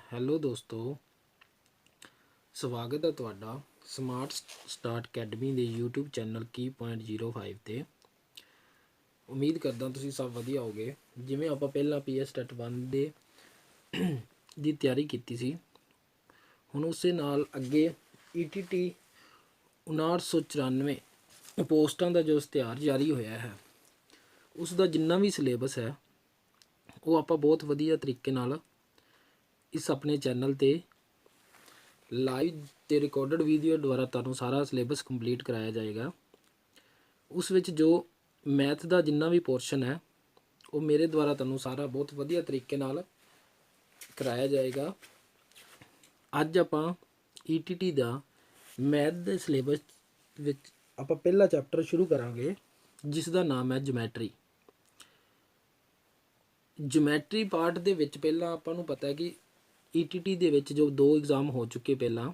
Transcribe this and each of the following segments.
Hello ਦੋਸਤੋ, ਸਵਾਗਤ ਹੈ ਤੁਹਾਡਾ ਸਮਾਰਟ ਸਟਾਰਟ ਅਕੈਡਮੀ ਦੇ YouTube ਚੈਨਲ ਕੀ ਪੁਆਇੰਟ 05 'ਤੇ। ਉਮੀਦ ਕਰਦਾ ਤੁਸੀਂ ਸਭ ਵਧੀਆ ਹੋਗੇ। ਜਿਵੇਂ ਆਪਾਂ ਪਹਿਲਾਂ PS ਟੈਟ 1 ਦੀ ਤਿਆਰੀ ਕੀਤੀ ਸੀ, ਹੁਣ ਉਸੇ ਨਾਲ ਅੱਗੇ ETT 5994 ਪੋਸਟਾਂ ਦਾ ਜੋ ਇਸ਼ਤਿਹਾਰ ਜਾਰੀ ਹੋਇਆ ਹੈ, ਉਸ ਦਾ ਜਿੰਨਾ ਵੀ ਸਿਲੇਬਸ ਹੈ ਉਹ ਆਪਾਂ ਬਹੁਤ ਵਧੀਆ ਤਰੀਕੇ ਨਾਲ ਇਸ ਆਪਣੇ ਚੈਨਲ 'ਤੇ ਲਾਈਵ ਅਤੇ ਰਿਕਾਰਡਡ ਵੀਡੀਓ ਦੁਆਰਾ ਤੁਹਾਨੂੰ ਸਾਰਾ ਸਿਲੇਬਸ ਕੰਪਲੀਟ ਕਰਾਇਆ ਜਾਏਗਾ। ਉਸ ਵਿੱਚ ਜੋ ਮੈਥ ਦਾ ਜਿੰਨਾ ਵੀ ਪੋਰਸ਼ਨ ਹੈ ਉਹ ਮੇਰੇ ਦੁਆਰਾ ਤੁਹਾਨੂੰ ਸਾਰਾ ਬਹੁਤ ਵਧੀਆ ਤਰੀਕੇ ਨਾਲ ਕਰਾਇਆ ਜਾਏਗਾ। ਅੱਜ ਆਪਾਂ ETT ਦਾ ਮੈਥ ਦੇ ਸਿਲੇਬਸ ਵਿੱਚ ਆਪਾਂ ਪਹਿਲਾ ਚੈਪਟਰ ਸ਼ੁਰੂ ਕਰਾਂਗੇ, ਜਿਸ ਦਾ ਨਾਮ ਹੈ ਜਿਓਮੈਟਰੀ। ਜਿਓਮੈਟਰੀ ਪਾਰਟ ਦੇ ਵਿੱਚ ਪਹਿਲਾਂ ਆਪਾਂ ਨੂੰ ਪਤਾ ਹੈ ਕਿ ETT ਦੇ ਵਿੱਚ ਜੋ 2 ਐਗਜ਼ਾਮ ਹੋ ਚੁੱਕੇ ਪਹਿਲਾਂ,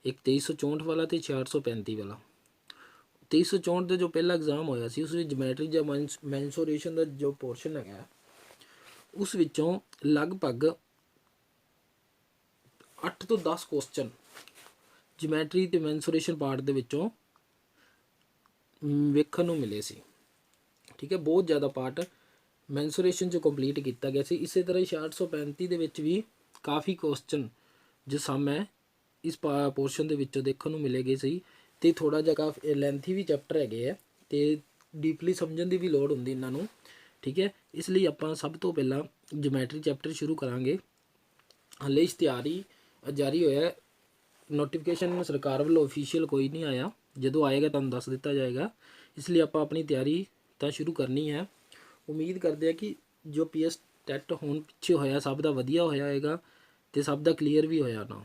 ਇੱਕ 2364 ਵਾਲਾ ਅਤੇ 6635 ਵਾਲਾ। 2364 ਦਾ ਜੋ ਪਹਿਲਾ ਐਗਜ਼ਾਮ ਹੋਇਆ ਸੀ ਉਸ ਵਿੱਚ ਜਿਓਮੈਟਰੀ ਜਾਂ ਮੈਂਸੂਰੇਸ਼ਨ ਦਾ ਜੋ ਪੋਰਸ਼ਨ ਹੈਗਾ, ਉਸ ਵਿੱਚੋਂ ਲਗਭਗ 8 ਤੋਂ 10 ਕੁਐਸਚਨ ਜਿਓਮੈਟਰੀ ਅਤੇ ਮੈਂਸੂਰੇਸ਼ਨ ਪਾਰਟ ਦੇ ਵਿੱਚੋਂ ਵੇਖਣ ਨੂੰ ਮਿਲੇ ਸੀ। ਠੀਕ ਹੈ, ਬਹੁਤ ਜ਼ਿਆਦਾ ਪਾਰਟ ਮੈਂਸੂਰੇਸ਼ਨ 'ਚ ਕੰਪਲੀਟ ਕੀਤਾ ਗਿਆ ਸੀ। ਇਸੇ ਤਰ੍ਹਾਂ 6635 ਦੇ ਵਿੱਚ ਵੀ ਕਾਫੀ ਕੁਐਸਚਨ ਜੋ ਸਮ ਹੈ ਇਸ ਪੋਰਸ਼ਨ ਦੇ ਵਿੱਚੋਂ ਦੇਖਣ ਨੂੰ ਮਿਲੇਗੇ ਸੀ, ਅਤੇ ਥੋੜ੍ਹਾ ਜਿਹਾ ਕਾਫੀ ਲੈਂਥੀ ਵੀ ਚੈਪਟਰ ਹੈਗੇ ਹੈ ਅਤੇ ਡੀਪਲੀ ਸਮਝਣ ਦੀ ਵੀ ਲੋੜ ਹੁੰਦੀ ਇਹਨਾਂ ਨੂੰ। ਠੀਕ ਹੈ, ਇਸ ਲਈ ਆਪਾਂ ਸਭ ਤੋਂ ਪਹਿਲਾਂ ਜਿਓਮੈਟਰੀ ਚੈਪਟਰ ਸ਼ੁਰੂ ਕਰਾਂਗੇ। ਹਾਲੇ ਇਸ਼ਤਿਹਾਰ ਹੀ ਜਾਰੀ ਹੋਇਆ, ਨੋਟੀਫਿਕੇਸ਼ਨ ਸਰਕਾਰ ਵੱਲੋਂ ਅਫੀਸ਼ੀਅਲ ਕੋਈ ਨਹੀਂ ਆਇਆ, ਜਦੋਂ ਆਏਗਾ ਤੁਹਾਨੂੰ ਦੱਸ ਦਿੱਤਾ ਜਾਏਗਾ। ਇਸ ਲਈ ਆਪਾਂ ਆਪਣੀ ਤਿਆਰੀ ਤਾਂ ਸ਼ੁਰੂ ਕਰਨੀ ਹੈ। ਉਮੀਦ ਕਰਦੇ ਆ ਕਿ ਜੋ PS ਟੈਟ ਹੁਣ ਪਿੱਛੇ ਹੋਇਆ ਸਭ ਦਾ ਵਧੀਆ ਹੋਇਆ ਹੋਏਗਾ ਅਤੇ ਸਭ ਦਾ ਕਲੀਅਰ ਵੀ ਹੋਇਆ ਨਾ।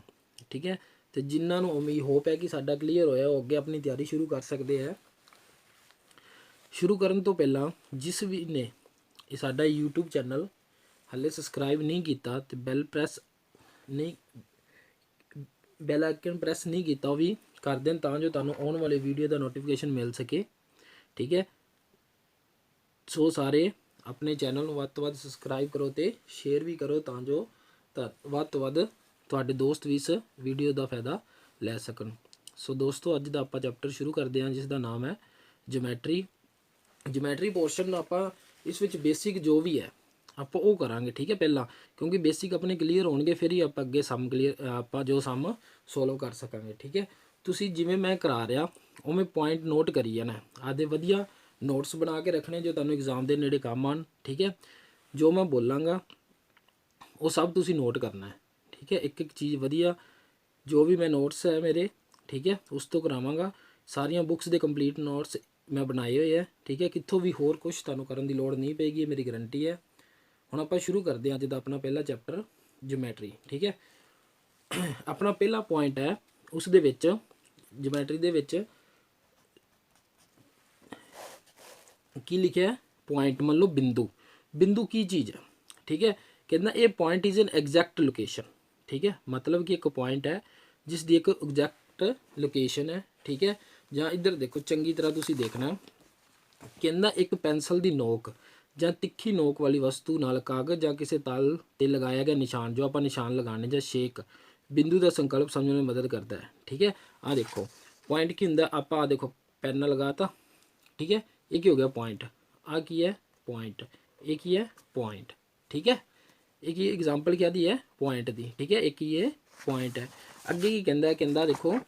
ਠੀਕ ਹੈ, ਅਤੇ ਜਿਨ੍ਹਾਂ ਨੂੰ ਉਮੀਦ ਹੋਪ ਹੈ ਕਿ ਸਾਡਾ ਕਲੀਅਰ ਹੋਇਆ ਉਹ ਅੱਗੇ ਆਪਣੀ ਤਿਆਰੀ ਸ਼ੁਰੂ ਕਰ ਸਕਦੇ ਹੈ। ਸ਼ੁਰੂ ਕਰਨ ਤੋਂ ਪਹਿਲਾਂ ਜਿਸ ਵੀ ਨੇ ਇਹ ਸਾਡਾ YouTube ਚੈਨਲ ਹਾਲੇ ਸਬਸਕ੍ਰਾਈਬ ਨਹੀਂ ਕੀਤਾ ਅਤੇ ਬੈਲ ਆਈਕਨ ਪ੍ਰੈਸ ਨਹੀਂ ਕੀਤਾ, ਉਹ ਵੀ ਕਰ ਦੇਣ ਤਾਂ ਜੋ ਤੁਹਾਨੂੰ ਆਉਣ ਵਾਲੇ ਵੀਡੀਓ ਦਾ ਨੋਟੀਫਿਕੇਸ਼ਨ ਮਿਲ ਸਕੇ। ਠੀਕ ਹੈ, ਸੋ ਸਾਰੇ ਆਪਣੇ ਚੈਨਲ ਨੂੰ ਵੱਧ ਤੋਂ ਵੱਧ ਸਬਸਕ੍ਰਾਈਬ ਕਰੋ ਅਤੇ ਸ਼ੇਅਰ ਵੀ ਕਰੋ ਤਾਂ ਜੋ ਵੱਧ ਤੋਂ ਵੱਧ ਤੁਹਾਡੇ ਦੋਸਤ ਵੀ ਇਸ ਵੀਡੀਓ ਦਾ ਫਾਇਦਾ ਲੈ ਸਕਣ। ਸੋ ਦੋਸਤੋ, ਅੱਜ ਦਾ ਆਪਾਂ ਚੈਪਟਰ ਸ਼ੁਰੂ ਕਰਦੇ ਹਾਂ, ਜਿਸ ਦਾ ਨਾਮ ਹੈ ਜਿਓਮੈਟਰੀ। ਜਿਓਮੈਟਰੀ ਪੋਰਸ਼ਨ ਆਪਾਂ ਇਸ ਵਿੱਚ ਬੇਸਿਕ ਜੋ ਵੀ ਹੈ ਆਪਾਂ ਉਹ ਕਰਾਂਗੇ। ਠੀਕ ਹੈ, ਪਹਿਲਾਂ ਕਿਉਂਕਿ ਬੇਸਿਕ ਆਪਣੇ ਕਲੀਅਰ ਹੋਣਗੇ ਫਿਰ ਹੀ ਆਪਾਂ ਅੱਗੇ ਆਪਾਂ ਜੋ ਸਮ ਸੋਲਵ ਕਰ ਸਕਾਂਗੇ। ਠੀਕ ਹੈ, ਤੁਸੀਂ ਜਿਵੇਂ ਮੈਂ ਕਰਾ ਰਿਹਾ ਉਵੇਂ ਪੁਆਇੰਟ ਨੋਟ ਕਰੀ ਜਾਣਾ, ਆਦੇ ਵਧੀਆ ਨੋਟਸ ਬਣਾ ਕੇ ਰੱਖਣੇ ਜੋ ਤੁਹਾਨੂੰ ਐਗਜ਼ਾਮ ਦੇ ਨੇੜੇ ਕੰਮ ਆਉਣ। ਠੀਕ ਹੈ, ਜੋ ਮੈਂ ਬੋਲਾਂਗਾ ਉਹ ਸਭ ਤੁਸੀਂ ਨੋਟ ਕਰਨਾ ਹੈ। ਠੀਕ ਹੈ, ਇੱਕ ਇੱਕ ਚੀਜ਼ ਵਧੀਆ ਜੋ ਵੀ ਮੈਂ ਨੋਟਸ ਹੈ ਮੇਰੇ, ਠੀਕ ਹੈ, ਉਸ ਤੋਂ ਕਰਾਵਾਂਗਾ। ਸਾਰੀਆਂ ਬੁੱਕਸ ਦੇ ਕੰਪਲੀਟ ਨੋਟਸ ਮੈਂ ਬਣਾਏ ਹੋਏ ਹੈ। ਠੀਕ ਹੈ, ਕਿੱਥੋਂ ਵੀ ਹੋਰ ਕੁਛ ਤੁਹਾਨੂੰ ਕਰਨ ਦੀ ਲੋੜ ਨਹੀਂ ਪਏਗੀ, ਇਹ ਮੇਰੀ ਗਰੰਟੀ ਹੈ। ਹੁਣ ਆਪਾਂ ਸ਼ੁਰੂ ਕਰਦੇ ਹਾਂ ਅੱਜ ਦਾ ਆਪਣਾ ਪਹਿਲਾ ਚੈਪਟਰ ਜਿਓਮੈਟਰੀ। ਠੀਕ ਹੈ, ਆਪਣਾ ਪਹਿਲਾ ਪੁਆਇੰਟ ਹੈ ਉਸ ਦੇ ਵਿੱਚ ਜਿਓਮੈਟਰੀ ਦੇ ਵਿੱਚ ਕੀ ਲਿਖਿਆ, ਪੁਆਇੰਟ ਮੰਨ ਲਓ ਬਿੰਦੂ। ਬਿੰਦੂ ਕੀ ਚੀਜ਼ ਹੈ? ਠੀਕ ਹੈ, ਕਹਿੰਦਾ ਇਹ point is an exact location. ਠੀਕ ਹੈ, ਮਤਲਬ ਕਿ ਇੱਕ ਪੁਆਇੰਟ ਹੈ ਜਿਸ ਦੀ ਇੱਕ ਐਗਜ਼ੈਕਟ ਲੋਕੇਸ਼ਨ ਹੈ। ਠੀਕ ਹੈ, ਜਾਂ ਇੱਧਰ ਦੇਖੋ ਚੰਗੀ ਤਰ੍ਹਾਂ ਤੁਸੀਂ ਦੇਖਣਾ, ਕਹਿੰਦਾ ਇੱਕ ਪੈਨਸਲ ਦੀ ਨੋਕ ਜਾਂ ਤਿੱਖੀ ਨੋਕ ਵਾਲੀ ਵਸਤੂ ਨਾਲ ਕਾਗਜ਼ ਜਾਂ ਕਿਸੇ ਤਲ 'ਤੇ ਲਗਾਇਆ ਗਿਆ ਨਿਸ਼ਾਨ, ਜੋ ਆਪਾਂ ਨਿਸ਼ਾਨ ਲਗਾਉਣੇ ਜਾਂ ਸ਼ੇਕ ਬਿੰਦੂ ਦਾ ਸੰਕਲਪ ਸਮਝਣ ਵਿੱਚ ਮਦਦ ਕਰਦਾ ਹੈ। ਠੀਕ ਹੈ, ਆਹ ਦੇਖੋ ਪੁਆਇੰਟ ਕੀ ਹੁੰਦਾ, ਆਪਾਂ ਆਹ ਦੇਖੋ ਪੈਨ ਲਗਾਤਾ। ਠੀਕ ਹੈ, ਇਹ ਕੀ ਹੋ ਗਿਆ ਪੁਆਇੰਟ। ਆਹ ਕੀ ਹੈ ਪੁਆਇੰਟ, ਇਹ ਕੀ ਹੈ ਪੁਆਇੰਟ। ਠੀਕ ਹੈ, ਇਹ ਕੀ ਐਗਜ਼ਾਮਪਲ ਕਿਆ ਦੀ ਹੈ ਪੁਆਇੰਟ ਦੀ। ਠੀਕ ਹੈ, ਇਹ ਕੀ ਹੈ ਪੁਆਇੰਟ ਹੈ। ਅੱਗੇ ਕੀ ਕਹਿੰਦਾ, ਕਹਿੰਦਾ ਦੇਖੋ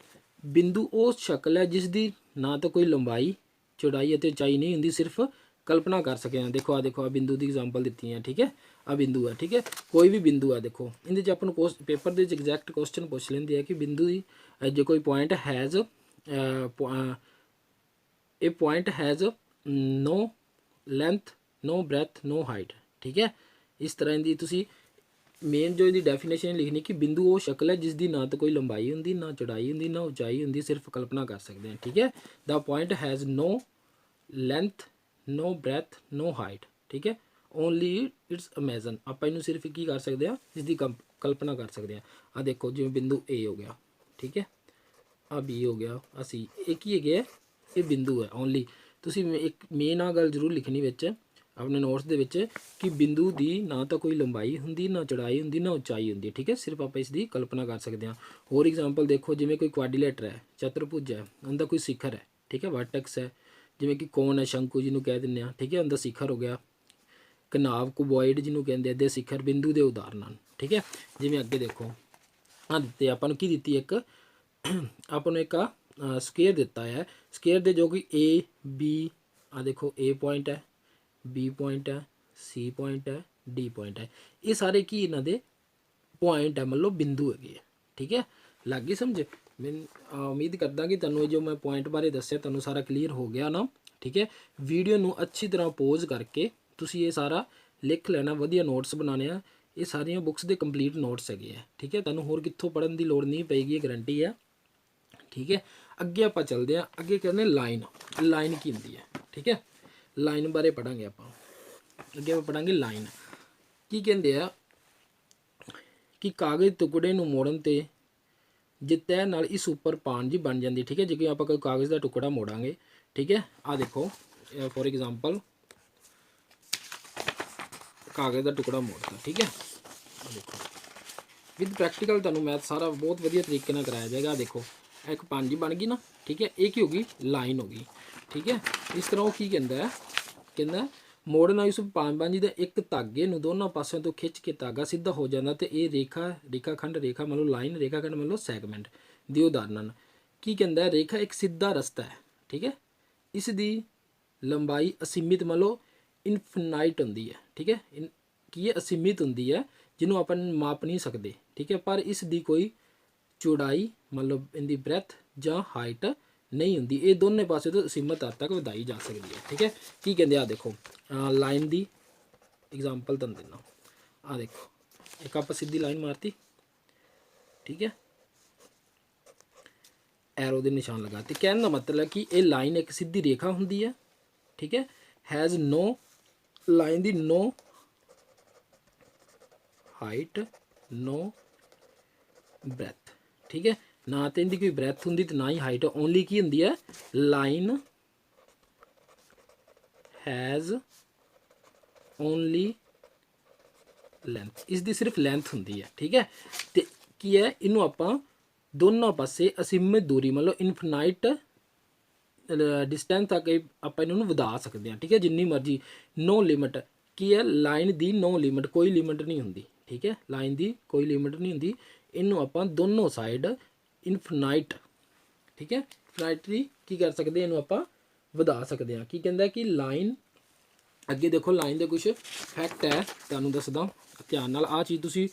ਬਿੰਦੂ ਉਹ ਸ਼ਕਲ ਹੈ ਜਿਸ ਦੀ ਨਾ ਤਾਂ ਕੋਈ ਲੰਬਾਈ ਚੌੜਾਈ ਅਤੇ ਉਚਾਈ ਨਹੀਂ ਹੁੰਦੀ, ਸਿਰਫ ਕਲਪਨਾ ਕਰ ਸਕੇ। ਦੇਖੋ ਆਹ ਦੇਖੋ, ਆਹ ਬਿੰਦੂ ਦੀ ਐਗਜ਼ਾਮਪਲ ਦਿੱਤੀ ਹੈ। ਠੀਕ ਹੈ, ਆਹ ਬਿੰਦੂ ਹੈ। ਠੀਕ ਹੈ, ਕੋਈ ਵੀ ਬਿੰਦੂ ਹੈ ਦੇਖੋ, ਇਹਦੇ 'ਚ ਆਪਾਂ ਨੂੰ ਪੇਪਰ ਦੇ ਵਿੱਚ ਐਗਜ਼ੈਕਟ ਕੁਐਸਚਨ ਪੁੱਛ ਲੈਂਦੇ ਆ ਕਿ ਬਿੰਦੂ ਦੀ ਜੇ ਕੋਈ ਪੁਆਇੰਟ ਹੈਜ਼ ਇਹ point has no length no breadth no height. ਠੀਕ ਹੈ, ਇਸ ਤਰ੍ਹਾਂ ਦੀ ਤੁਸੀਂ ਮੇਨ ਜੋ ਇਹਦੀ ਡੈਫੀਨੇਸ਼ਨ ਲਿਖਣੀ ਕਿ ਬਿੰਦੂ ਉਹ ਸ਼ਕਲ ਹੈ ਜਿਸ ਦੀ ਨਾ ਤਾਂ ਕੋਈ ਲੰਬਾਈ ਹੁੰਦੀ, ਨਾ ਚੌੜਾਈ ਹੁੰਦੀ, ਨਾ ਉਚਾਈ ਹੁੰਦੀ, ਸਿਰਫ ਕਲਪਨਾ ਕਰ ਸਕਦੇ ਹਾਂ। ਠੀਕ ਹੈ, the point has no length no breadth no height. ਠੀਕ ਹੈ, ਓਨਲੀ ਇਟਸ ਇਮੇਜਨ, ਆਪਾਂ ਇਹਨੂੰ ਸਿਰਫ ਕੀ ਕਰ ਸਕਦੇ ਹਾਂ, ਇਸ ਦੀ ਕਲਪਨਾ ਕਰ ਸਕਦੇ ਹਾਂ। ਆਹ ਦੇਖੋ ਜਿਵੇਂ ਬਿੰਦੂ A ਹੋ ਗਿਆ। ਠੀਕ ਹੈ, ਆਹ B ਹੋ ਗਿਆ, ਆਹ C, ਇਹ ਕੀ ਹੈਗੇ, ਇਹ ਬਿੰਦੂ ਹੈ ਓਨਲੀ। ਤੁਸੀਂ ਇੱਕ ਮੇਨ ਆ ਗੱਲ ਜ਼ਰੂਰ ਲਿਖਣੀ ਵਿੱਚ, अपने नोट्स ਦੇ ਵਿੱਚ कि बिंदु ਦੀ ना तो कोई लंबाई ਹੁੰਦੀ ना चौड़ाई ਹੁੰਦੀ ना ਉਚਾਈ ਹੁੰਦੀ। ठीक है, सिर्फ आप इसकी कल्पना कर सकते हैं। होर एग्जाम्पल देखो, जिमें कोई क्वाड्रिलेटर है, चतुर्भुज है, उनका कोई शिखर है। ठीक है, वर्टेक्स है, जिमें कि कोन है, शंकु जिन्होंने कह दिंदे आ। ठीक है, उनका शिखर हो गया। कनाव कुबॉइड जिन्होंने कहते हैं शिखर बिंदु के उदाहरण हैं। ठीक है, जिमें अगे देखो हाँ दिते अपन की दी एक अपन एक स्केयर दिता है। स्केयर दे जो कि ए बी आ देखो, ए पॉइंट है, बी पॉइंट है, सी पॉइंट है, डी पॉइंट है। ये सारे की इन्हों के पॉइंट है, मतलब बिंदु है। ठीक है, लग गई समझ। मैं उम्मीद करदा कि तुहानूं जो मैं पॉइंट बारे दस्सिया तुहानूं सारा क्लीयर हो गया ना। ठीक है, वीडियो नूं अच्छी तरह पोज करके तुसीं ये सारा लिख लेना, वधिया नोट्स बनाने आ। ये सारियां बुक्स के कंप्लीट नोट्स है। ठीक है, तुहानूं होर कित्थों पढ़न की लोड़ नहीं पेगी, ये गारंटी है। ठीक है, अगे आप चलते हैं। अगे कहते लाइन, लाइन की होंदी है। ठीक है, लाइन बारे पढ़ांगे आप। अगे आप पढ़ांगे लाइन की कहते हैं कि कागज़ टुकड़े नूं मोड़न ते जे तह नाल इस उपर पान जी बन जाती। ठीक है, जे आप कोई कागज़ का टुकड़ा मोड़ांगे। ठीक है, आ देखो फॉर एग्जाम्पल कागज़ का टुकड़ा मोड़ता। ठीक है, देखो विद प्रैक्टिकल तुहानूं मैथ सारा बहुत वधिया तरीके नाल कराया जाएगा। देखो एक पांजी बन गई ना। ठीक है, एक ही होगी लाइन होगी। ठीक है, इस तरह वो की कहता मोड़ना इस पांजी का एक धागे नूं दोनों पासों तो खिंच के धागा सीधा हो जाता। तो ये रेखा, रेखाखंड, रेखा मतलब लाइन, रेखाखंड मतलब सैगमेंट दी उदाहरण की कहता है। रेखा एक सीधा रस्ता है। ठीक है, इसकी लंबाई असीमित मतलब इनफिनाइट होंदी है। ठीक है, की है असीमित होंदी है, जिन्हों अपन माप नहीं सकते। ठीक है, पर इसकी कोई चौड़ाई मतलब इनकी ब्रैथ या हाइट नहीं होंगी। ये दोनों पासे तो सीमित हद तक वधाई जा सकती है। ठीक है, की कहते आ देखो लाइन की एग्जाम्पल तुम देना। आ देखो एक आप सीधी लाइन मारती। ठीक है, एरो के निशान लगाते। कहने का मतलब है कि ये लाइन एक सीधी रेखा होंगी है। ठीक है, हैज़ नो लाइन दी नो हाइट नो ब्रैथ। ठीक है, ना तो इनकी कोई ब्रैथ होंगी तो ना ही हाइट। ओनली की होंगी है लाइन हैज़ ओनली लेंथ, इसकी सिर्फ लेंथ होंगी है। ठीक है, तो की है इनू आप दोनों पासे असीमित दूरी मतलब इनफिनाइट डिस्टेंस तक आप इन्होंने वधा सकते हैं। ठीक है, जिन्नी मर्जी नो लिमिट की है लाइन की नो लिमिट, कोई लिमिट नहीं होंगी। ठीक है, लाइन की कोई लिमिट नहीं होंगी। इनू आप दोनों साइड इनफिनाइट, ठीक है, इनफिनाइटली की कर सकते हैं, इनू आप वधा सकते हैं। की कहता है कि लाइन अगे देखो लाइन के कुछ फैक्ट है तुहानूं दसदा, ध्यान नाल आ चीज़ तुसीं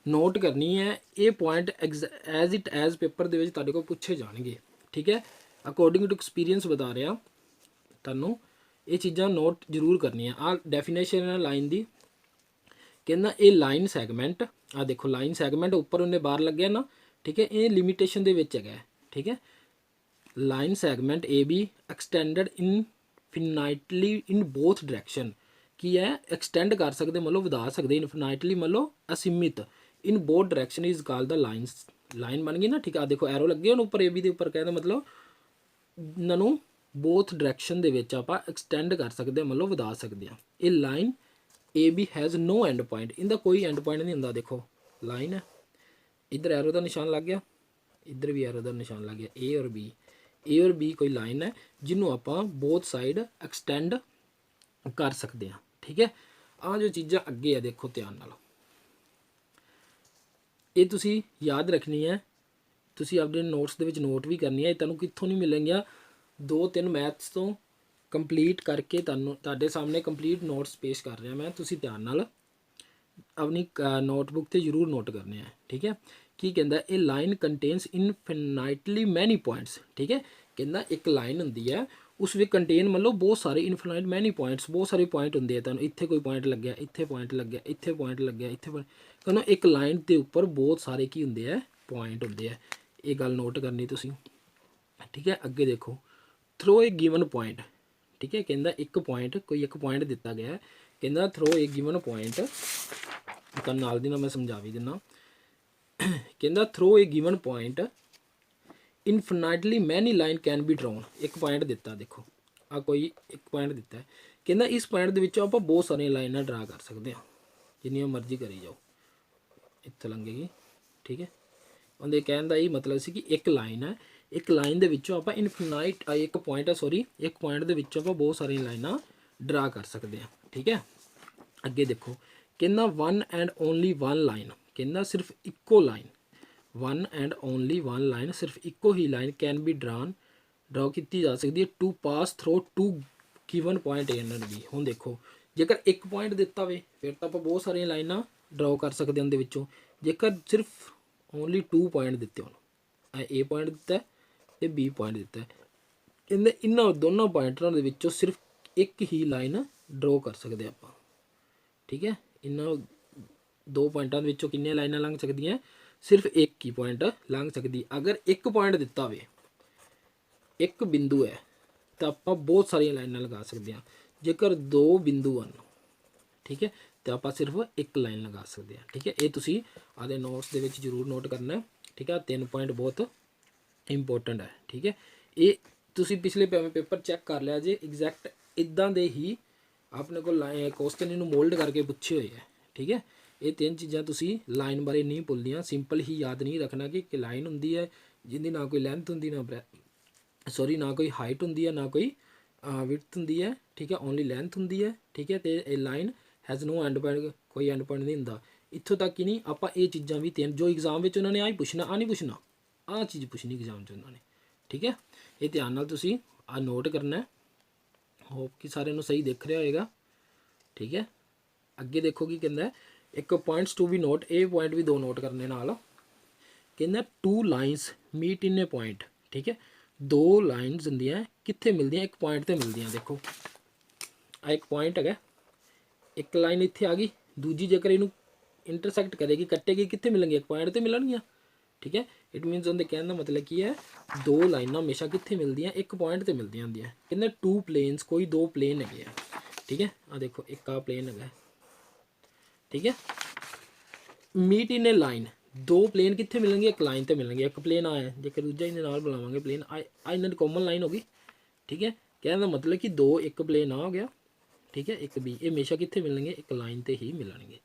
नोट करनी है। ये point as it is paper दे विच तुहाडे कोल पुछे जाणगे। ठीक है, अकॉर्डिंग टू एक्सपीरियंस बता रहा तुहानूं ये चीज़ां नोट जरूर करनियां। आ डेफिनेशन है लाइन की। कहना ये लाइन सैगमेंट, आ देखो लाइन सैगमेंट उपर उन्हें बाहर लग्या ना। ठीक है, ये लिमिटेशन दे विच है। ठीक है, line segment A B extended infinitely in both direction की है एक्सटेंड कर सकते मतलब वधा सकते। इनफिनाइटली मतलब असीमित इन both direction is called the lines. Line बन गई ना। ठीक है, देखो एरो लगे उन उपर ए बी के उपर कहते मतलब इन्हों बोथ डायरैक्शन दे विच आपां एक्सटेंड कर सकते मतलब वधा सकते हैं। ये line A B has no end point, इनका कोई एंड पॉइंट नहीं होंदा। देखो लाइन है, इधर एरो का निशान लग गया, इधर भी एरो का निशान लग गया। ए और बी कोई लाइन है जिन्हों आप बोथ साइड एक्सटेंड कर सकते हैं। ठीक है, आ जो चीज़ां अगे है देखो ध्यान नाल, ये तुसी याद रखनी है। तुसी अपने नोट्स के विच नोट भी करनी है। तुहानूं कित्थों नहीं मिलेंगियां, 2-3 मैथ्स तो कंप्लीट करके तुहाडे सामने कंप्लीट नोट्स पेश कर रहा मैं। तुसी ध्यान नाल अपनी नोटबुक से जरूर नोट करने हैं। ठीक है, की कहता है ये line contains infinitely many points. ठीक है, कहता एक लाइन होंगी है उस में कंटेन मतलब बहुत सारे इनफिनाइट मैनी पॉइंट्स, बहुत सारे पॉइंट होंगे हैं। तुहानूं इत्थे कोई पॉइंट लग गया, इत्थे पॉइंट लग गया, इत्थे पॉइंट लग गया, इत्थे पॉइंट, तुहानूं एक लाइन के उपर बहुत सारे की होंगे है पॉइंट होंगे है। ये गल नोट करनी तुसीं। ठीक है, अगे देखो थ्रो ए गिवन पॉइंट। ठीक है, कहता एक पॉइंट कोई एक पॉइंट दिता गया है। कहता थ्रो ए गिवन पॉइंट, तो नाल दी नाल मैं समझा भी दिना। कहता through a given point infinitely many line can be drawn. एक पॉइंट दिता देखो आ कोई एक पॉइंट दिता है। ਕਹਿੰਦਾ ਇਸ ਪੁਆਇੰਟ ਦੇ ਵਿੱਚੋਂ ਆਪਾਂ ਬਹੁਤ ਸਾਰੀਆਂ ਲਾਈਨਾਂ ਡਰਾ ਕਰ ਸਕਦੇ ਹਾਂ, ਜਿੰਨੀਆਂ ਮਰਜ਼ੀ ਕਰੀ ਜਾਓ, ਇੱਥੋਂ ਲੰਘੇਗੀ। ਠੀਕ ਹੈ, ਉਹਦੇ ਕਹਿਣ ਦਾ ਇਹ ਮਤਲਬ ਸੀ ਕਿ ਇੱਕ ਲਾਈਨ ਹੈ, ਇੱਕ ਲਾਈਨ ਦੇ ਵਿੱਚੋਂ ਆਪਾਂ ਇਨਫਿਨਾਈਟ ਇੱਕ ਪੁਆਇੰਟ ਹੈ ਸੌਰੀ ਇੱਕ ਪੁਆਇੰਟ ਦੇ ਵਿੱਚੋਂ ਆਪਾਂ ਬਹੁਤ ਸਾਰੀਆਂ ਲਾਈਨਾਂ ਡਰਾ ਕਰ ਸਕਦੇ ਹਾਂ। ਠੀਕ ਹੈ, ਅੱਗੇ ਦੇਖੋ ਕਹਿੰਦਾ one and only one line, ਕਹਿੰਦਾ ਸਿਰਫ ਇੱਕੋ line, one and only one line, ਸਿਰਫ ਇੱਕੋ ਹੀ ਲਾਈਨ ਕੈਨ ਬੀ ਡਰਾ ਕੀਤੀ ਜਾ ਸਕਦੀ ਹੈ to pass through two given point A and B। ਹੁਣ ਦੇਖੋ ਜੇਕਰ ਇੱਕ ਪੁਆਇੰਟ ਦਿੱਤਾ ਹੋਵੇ ਫਿਰ ਤਾਂ ਆਪਾਂ ਬਹੁਤ ਸਾਰੀਆਂ ਲਾਈਨਾਂ ਡਰਾ ਕਰ ਸਕਦੇ ਹਾਂ ਉਹਦੇ ਵਿੱਚੋਂ। ਜੇਕਰ ਸਿਰਫ ਓਨਲੀ 2 ਪੁਆਇੰਟ ਦਿੱਤੇ ਹੋਣ, A ਪੁਆਇੰਟ ਦਿੱਤਾ ਤੇ B ਪੁਆਇੰਟ ਦਿੱਤਾ, ਕਹਿੰਦੇ ਇਹਨਾਂ ਦੋਨੋਂ ਪੁਆਇੰਟਾਂ ਦੇ ਵਿੱਚੋਂ ਸਿਰਫ ਇੱਕ ਹੀ ਲਾਈਨ ਡਰਾ ਕਰ ਸਕਦੇ ਆਪਾਂ। ਠੀਕ ਹੈ, ਇਹਨਾਂ 2 ਪੁਆਇੰਟਾਂ ਦੇ ਵਿੱਚੋਂ ਕਿੰਨੀਆਂ ਲਾਈਨਾਂ ਲੰਘ ਸਕਦੀਆਂ, ਸਿਰਫ ਇੱਕ ਹੀ ਪੁਆਇੰਟ ਲੰਘ ਸਕਦੀ। ਅਗਰ ਇੱਕ ਪੁਆਇੰਟ ਦਿੱਤਾ ਹੋਵੇ, ਇੱਕ ਬਿੰਦੂ ਹੈ, ਤਾਂ ਆਪਾਂ ਬਹੁਤ ਸਾਰੀਆਂ ਲਾਈਨਾਂ ਲਗਾ ਸਕਦੇ ਹਾਂ। ਜੇਕਰ 2 ਬਿੰਦੂ ਹਨ, ਠੀਕ ਹੈ, ਤਾਂ ਆਪਾਂ ਸਿਰਫ ਇੱਕ ਲਾਈਨ ਲਗਾ ਸਕਦੇ ਹਾਂ। ਠੀਕ ਹੈ, ਇਹ ਤੁਸੀਂ ਆਪਦੇ ਨੋਟਸ ਦੇ ਵਿੱਚ ਜ਼ਰੂਰ ਨੋਟ ਕਰਨਾ। ਠੀਕ ਹੈ, 3 ਪੁਆਇੰਟ ਬਹੁਤ ਇੰਪੋਰਟੈਂਟ ਹੈ। ਠੀਕ ਹੈ, ਇਹ ਤੁਸੀਂ ਪਿਛਲੇ ਪੇਪਰ ਚੈੱਕ ਕਰ ਲਿਆ ਜੇ, ਐਗਜ਼ੈਕਟ ਇੱਦਾਂ ਦੇ ਹੀ ਆਪਣੇ ਕੋਲ ਕੁਐਸਚਨ ਇਹਨੂੰ ਮੋਲਡ ਕਰਕੇ ਪੁੱਛੇ ਹੋਏ ਹੈ। ਠੀਕ ਹੈ, ਇਹ 3 ਚੀਜ਼ਾਂ ਤੁਸੀਂ ਲਾਈਨ ਬਾਰੇ ਨਹੀਂ ਭੁੱਲਦੀਆਂ, ਸਿੰਪਲ ਹੀ ਯਾਦ ਨਹੀਂ ਰੱਖਣਾ ਕਿ ਇੱਕ ਲਾਈਨ ਹੁੰਦੀ ਹੈ ਜਿਹਦੀ ਨਾ ਕੋਈ ਲੈਂਥ ਹੁੰਦੀ ਨਾ ਨਾ ਕੋਈ ਹਾਈਟ ਹੁੰਦੀ ਹੈ, ਨਾ ਕੋਈ ਵਿਡਥ ਹੁੰਦੀ ਹੈ। ਠੀਕ ਹੈ, ਓਨਲੀ ਲੈਂਥ ਹੁੰਦੀ ਹੈ। ਠੀਕ ਹੈ, ਤੇ ਇਹ line has no end point, ਕੋਈ ਐਂਡ ਪੁਆਇੰਟ ਨਹੀਂ ਹੁੰਦਾ। ਇੱਥੋਂ ਤੱਕ ਹੀ ਨਹੀਂ, ਆਪਾਂ ਇਹ ਚੀਜ਼ਾਂ ਵੀ 3 ਜੋ ਐਗਜ਼ਾਮ ਵਿੱਚ ਉਹਨਾਂ ਨੇ ਆਹ ਹੀ ਪੁੱਛਣਾ, ਆਹ ਨਹੀਂ ਪੁੱਛਣਾ, ਆਹ ਚੀਜ਼ ਪੁੱਛਣੀ ਐਗਜ਼ਾਮ 'ਚ ਉਹਨਾਂ ਨੇ। ਠੀਕ ਹੈ, ਇਹ ਧਿਆਨ ਨਾਲ ਤੁਸੀਂ ਆਹ ਨੋਟ ਕਰਨਾ। ਹੋਪ ਕਿ ਸਾਰਿਆਂ ਨੂੰ ਸਹੀ ਦਿਖ ਰਿਹਾ ਹੋਏਗਾ। ਠੀਕ ਹੈ, ਅੱਗੇ ਦੇਖੋ ਕੀ ਕਹਿੰਦਾ, ਇੱਕ ਪੁਆਇੰਟਸ ਟੂ ਵੀ ਨੋਟ, ਇਹ ਪੁਆਇੰਟ ਵੀ 2 ਨੋਟ ਕਰਨੇ ਨਾਲ। ਕਹਿੰਦਾ 2 ਲਾਈਨਸ ਮੀਟ ਇਨ ਏ ਪੁਆਇੰਟ। ਠੀਕ ਹੈ, 2 ਲਾਈਨਸ ਹੁੰਦੀਆਂ ਕਿੱਥੇ ਮਿਲਦੀਆਂ, ਇੱਕ ਪੁਆਇੰਟ ਤੇ ਮਿਲਦੀਆਂ। ਦੇਖੋ ਆ ਇੱਕ ਪੁਆਇੰਟ ਹੈਗਾ, ਇੱਕ ਲਾਈਨ ਇੱਥੇ ਆ ਗਈ, ਦੂਜੀ ਜੇਕਰ ਇਹਨੂੰ ਇੰਟਰਸੈਕਟ ਕਰੇਗੀ, ਕੱਟੇਗੀ, ਕਿੱਥੇ ਮਿਲਣਗੀਆਂ, ਇੱਕ ਪੁਆਇੰਟ ਤੇ ਮਿਲਣਗੀਆਂ। ਠੀਕ ਹੈ, ਇਟ ਮੀਨਸ ਉਹਦੇ ਕਹਿਣ ਦਾ ਮਤਲਬ ਕੀ ਹੈ, 2 ਲਾਈਨਾਂ ਹਮੇਸ਼ਾ ਕਿੱਥੇ ਮਿਲਦੀਆਂ, ਇੱਕ ਪੁਆਇੰਟ ਤੇ ਮਿਲਦੀਆਂ ਹੁੰਦੀਆਂ। ਕਹਿੰਦਾ 2 ਪਲੇਨਸ, ਕੋਈ 2 ਪਲੇਨ ਹੈਗੇ ਆ। ਠੀਕ ਹੈ, ਆ ਦੇਖੋ ਇੱਕ ਆ ਪਲੇਨ ਹੈਗਾ। ਠੀਕ ਹੈ, ਮੀਟ ਇਨ ਏ ਲਾਈਨ, 2 ਪਲੇਨ ਕਿੱਥੇ ਮਿਲਣਗੇ, ਇੱਕ ਲਾਈਨ ਤੇ ਮਿਲਣਗੇ। ਇੱਕ ਪਲੇਨ ਆਇਆ, ਜੇਕਰ ਦੂਜਾ ਇਹਦੇ ਨਾਲ ਬੁਲਾਵਾਂਗੇ ਪਲੇਨ, ਆ ਇਹਨਾਂ ਦੀ ਕਾਮਨ ਲਾਈਨ ਹੋ ਗਈ। ਠੀਕ ਹੈ, ਕਹਿਣ ਦਾ ਮਤਲਬ ਕਿ 2 ਇੱਕ ਪਲੇਨ ਆ ਹੋ ਗਿਆ। ਠੀਕ ਹੈ, ਇੱਕ B, ਇਹ ਹਮੇਸ਼ਾ ਕਿੱਥੇ ਮਿਲਣਗੇ, ਇੱਕ ਲਾਈਨ ਤੇ ਹੀ ਮਿਲਣਗੇ।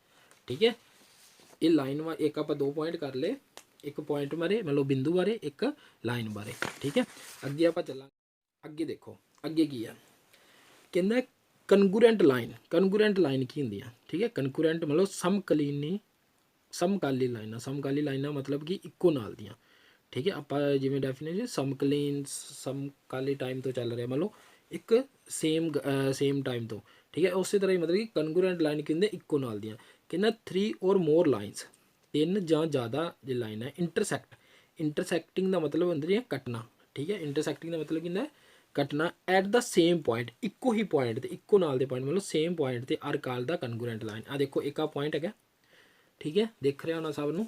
ਠੀਕ ਹੈ, ਇਹ ਲਾਈਨ ਇੱਕ ਆਪਾਂ 2 ਪੁਆਇੰਟ ਕਰ ਲਏ, ਇੱਕ ਪੁਆਇੰਟ ਬਾਰੇ ਮਤਲਬ ਬਿੰਦੂ ਬਾਰੇ, ਇੱਕ ਲਾਈਨ ਬਾਰੇ। ਠੀਕ ਹੈ, ਅੱਗੇ ਆਪਾਂ ਚੱਲਾਂਗੇ। ਅੱਗੇ ਦੇਖੋ ਅੱਗੇ ਕੀ ਆ, ਕਹਿੰਦਾ ਕਨਗੂਰੈਂਟ ਲਾਈਨ। ਕਨਗੂਰੈਂਟ ਲਾਈਨ ਕੀ ਹੁੰਦੀ ਆ? ਠੀਕ ਹੈ, ਕਨਕੂਰੈਂਟ ਮਤਲਬ ਸਮਕਾਲੀ ਲਾਈਨਾਂ। ਸਮਕਾਲੀ ਲਾਈਨਾਂ ਮਤਲਬ ਕਿ ਇੱਕੋ ਨਾਲ ਦੀਆਂ। ਠੀਕ ਹੈ, ਆਪਾਂ ਜਿਵੇਂ ਡੈਫੀਨੇਸ਼ਨ ਸਮਕਾਲੀ ਟਾਈਮ ਤੋਂ ਚੱਲ ਰਿਹਾ, ਮਤਲਬ ਇੱਕ ਸੇਮ ਟਾਈਮ ਤੋਂ। ਠੀਕ ਹੈ, ਉਸੇ ਤਰ੍ਹਾਂ ਹੀ ਮਤਲਬ ਕਿ ਕਨਗੂਰੈਂਟ ਲਾਈਨ ਕੀ ਹੁੰਦੇ, ਇੱਕੋ ਨਾਲ ਦੀਆਂ। ਕਹਿੰਦਾ 3 or more ਲਾਈਨਸ, 3 ਜਾਂ ਜ਼ਿਆਦਾ ਜੇ ਲਾਈਨ ਹੈ। ਇੰਟਰਸੈਕਟਿੰਗ ਦਾ ਮਤਲਬ ਹੁੰਦਾ ਜੀ ਕੱਟਣਾ। ਠੀਕ ਹੈ, ਇੰਟਰਸੈਕਟਿੰਗ ਦਾ ਮਤਲਬ ਕਿੰਨਾ, ਕੱਟਣਾ। ਐਟ ਦਾ ਸੇਮ ਪੁਆਇੰਟ, ਇੱਕੋ ਹੀ ਪੁਆਇੰਟ ਤੇ, ਇੱਕੋ ਨਾਲ ਦੇ ਪੁਆਇੰਟ ਮਤਲਬ ਸੇਮ ਪੁਆਇੰਟ ਤੇ ਆਰ ਕਾਲ ਦਾ ਕਨਗੂਰੈਂਟ ਲਾਈਨ। ਆ ਦੇਖੋ ਇੱਕ ਆ ਪੁਆਇੰਟ ਹੈਗਾ। ਠੀਕ ਹੈ, ਦੇਖ ਰਿਹਾ ਹੋਣਾ ਸਭ ਨੂੰ,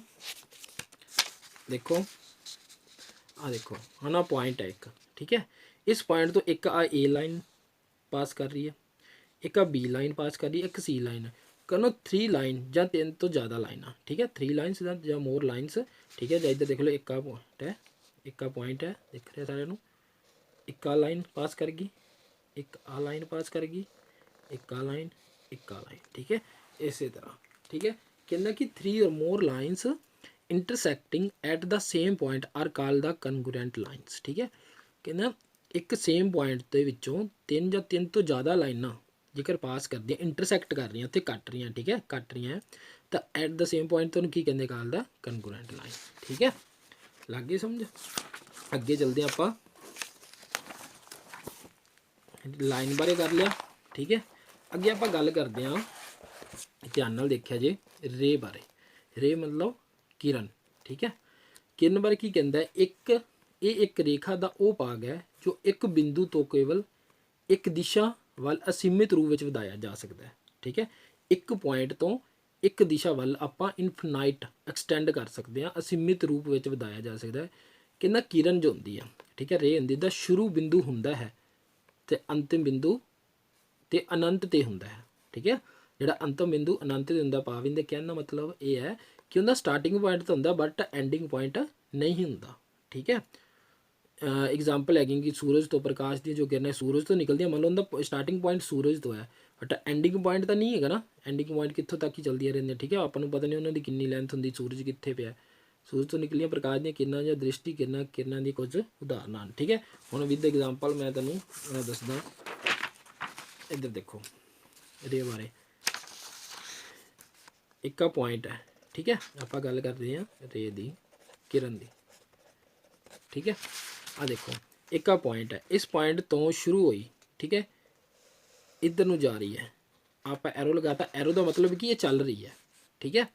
ਦੇਖੋ ਆ ਦੇਖੋ ਹਨਾ, ਪੁਆਇੰਟ ਹੈ ਇੱਕ। ਠੀਕ ਹੈ, ਇਸ ਪੁਆਇੰਟ ਤੋਂ ਇੱਕ ਆ A ਲਾਈਨ ਪਾਸ ਕਰ ਰਹੀ ਹੈ, ਇੱਕ ਆ B ਲਾਈਨ ਪਾਸ ਕਰ ਰਹੀ ਹੈ, ਇੱਕ C ਲਾਈਨ। ਕਹਿੰਦਾ 3 ਲਾਈਨ ਜਾਂ 3 ਤੋਂ ਜ਼ਿਆਦਾ ਲਾਈਨਾਂ। ਠੀਕ ਹੈ, 3 ਲਾਈਨਸ ਜਾਂ ਮੋਰ ਲਾਈਨਸ। ਠੀਕ ਹੈ, ਜਾਂ ਇੱਧਰ ਦੇਖ ਲਓ ਇੱਕ ਆ ਪੁਆਇੰਟ ਹੈ, ਇੱਕ ਆ ਪੁਆਇੰਟ ਹੈ, ਦੇਖ ਰਿਹਾ ਸਾਰਿਆਂ ਨੂੰ। ਇੱਕ ਆ ਲਾਈਨ ਪਾਸ ਕਰ ਗਈ, ਇੱਕ ਆ ਲਾਈਨ ਪਾਸ ਕਰ ਗਈ, ਇੱਕ ਆ ਲਾਈਨ, ਇੱਕ ਆ ਲਾਈਨ। ਠੀਕ ਹੈ, ਇਸੇ ਤਰ੍ਹਾਂ। ਠੀਕ ਹੈ, ਕਹਿੰਦਾ ਕਿ 3 or more lines intersecting at the same point are called the congruent lines। ਠੀਕ ਹੈ, ਕਹਿੰਦਾ ਇੱਕ ਸੇਮ ਪੁਆਇੰਟ ਦੇ ਵਿੱਚੋਂ 3 ਜਾਂ 3 ਤੋਂ ਜ਼ਿਆਦਾ ਲਾਈਨਾਂ ਜੇਕਰ ਪਾਸ ਕਰਦੀਆਂ, ਇੰਟਰਸੈਕਟ ਕਰ ਰਹੀਆਂ, ਉੱਥੇ ਕੱਟ ਰਹੀਆਂ। ਠੀਕ ਹੈ, ਕੱਟ ਰਹੀਆਂ, ਤਾਂ ਐਟ ਦਾ ਸੇਮ ਪੁਆਇੰਟ ਤੁਹਾਨੂੰ ਕੀ ਕਹਿੰਦੇ, ਕਾਲ ਦਾ ਕਨਗੂਰੈਂਟ ਲਾਈਨ। ਠੀਕ ਹੈ, ਲੱਗ ਗਈ ਸਮਝ? ਅੱਗੇ ਚਲਦੇ ਆਪਾਂ, ਲਾਈਨ ਬਾਰੇ ਕਰ ਲਿਆ। ਠੀਕ ਹੈ, ਅੱਗੇ ਆਪਾਂ ਗੱਲ ਕਰਦੇ ਹਾਂ, ਧਿਆਨ ਨਾਲ ਦੇਖਿਆ ਜੇ, ਰੇ ਬਾਰੇ। ਰੇ ਮਤਲਬ ਕਿਰਨ। ਠੀਕ ਹੈ, ਕਿਰਨ ਬਾਰੇ ਕੀ ਕਹਿੰਦਾ, ਇਹ ਇੱਕ ਰੇਖਾ ਦਾ ਉਹ ਭਾਗ ਹੈ ਜੋ ਇੱਕ ਬਿੰਦੂ ਤੋਂ ਕੇਵਲ ਇੱਕ ਦਿਸ਼ਾ ਵੱਲ ਅਸੀਮਿਤ ਰੂਪ ਵਿੱਚ ਵਧਾਇਆ ਜਾ ਸਕਦਾ ਹੈ। ਠੀਕ ਹੈ, ਇੱਕ ਪੁਆਇੰਟ ਤੋਂ ਇੱਕ ਦਿਸ਼ਾ ਵੱਲ ਆਪਾਂ ਇਨਫਿਨਾਈਟ ਐਕਸਟੈਂਡ ਕਰ ਸਕਦੇ ਹਾਂ, ਅਸੀਮਿਤ ਰੂਪ ਵਿੱਚ ਵਧਾਇਆ ਜਾ ਸਕਦਾ ਹੈ। ਕਹਿੰਦਾ ਕਿਰਨ ਜੋ ਹੁੰਦੀ ਆ, ਠੀਕ ਹੈ, ਰੇ ਹੁੰਦੀ ਦਾ ਸ਼ੁਰੂ ਬਿੰਦੂ ਹੁੰਦਾ ਹੈ ਤੇ ਅੰਤਿਮ ਬਿੰਦੂ ਤੇ ਅਨੰਤ ਤੇ ਹੁੰਦਾ ਹੈ। ਠੀਕ ਹੈ, ਜਿਹੜਾ ਅੰਤਮ ਬਿੰਦੂ ਅਨੰਤ ਤੇ ਹੁੰਦਾ, ਭਾਵ ਦੇ ਕਹਿਣ ਦਾ ਮਤਲਬ ਇਹ ਹੈ ਕਿ ਉਹਦਾ ਸਟਾਰਟਿੰਗ ਪੁਆਇੰਟ ਤਾਂ ਹੁੰਦਾ ਬਟ ਐਂਡਿੰਗ ਪੁਆਇੰਟ ਨਹੀਂ ਹੁੰਦਾ। ਠੀਕ ਹੈ, एग्जाम्पल हैगी कि सूरज तो प्रकाश दी जो किरणें सूरज तो निकलदियां, मान लो उनका स्टार्टिंग पॉइंट सूरज तो है बट एंडिंग पॉइंट तो नहीं है ना, एंडिंग पॉइंट कितों तक ही चलदियां रहिंदियां, ठीक है। आपां नूं पता नहीं उन्होंने कितनी लेंथ होंदी, सूरज कित्थे पिया, सूरज तो निकलियां प्रकाश दी किरणां जां दृष्टि किरणां, किरणां दी कुछ उदाहरणां हैं, ठीक है। हुण विद एग्जाम्पल मैं तुहानूं दसदा, इधर देखो ਇਹਦੇ बारे एक पॉइंट है, ठीक है। आप गल करते हैं रे दी किरण दी, ठीक है। आ देखो एक पॉइंट है, इस पॉइंट तो शुरू हुई, ठीक है, इधर नूं जा रही है, आप एरो लगाता, एरो का मतलब कि ये चल रही है, ठीक है,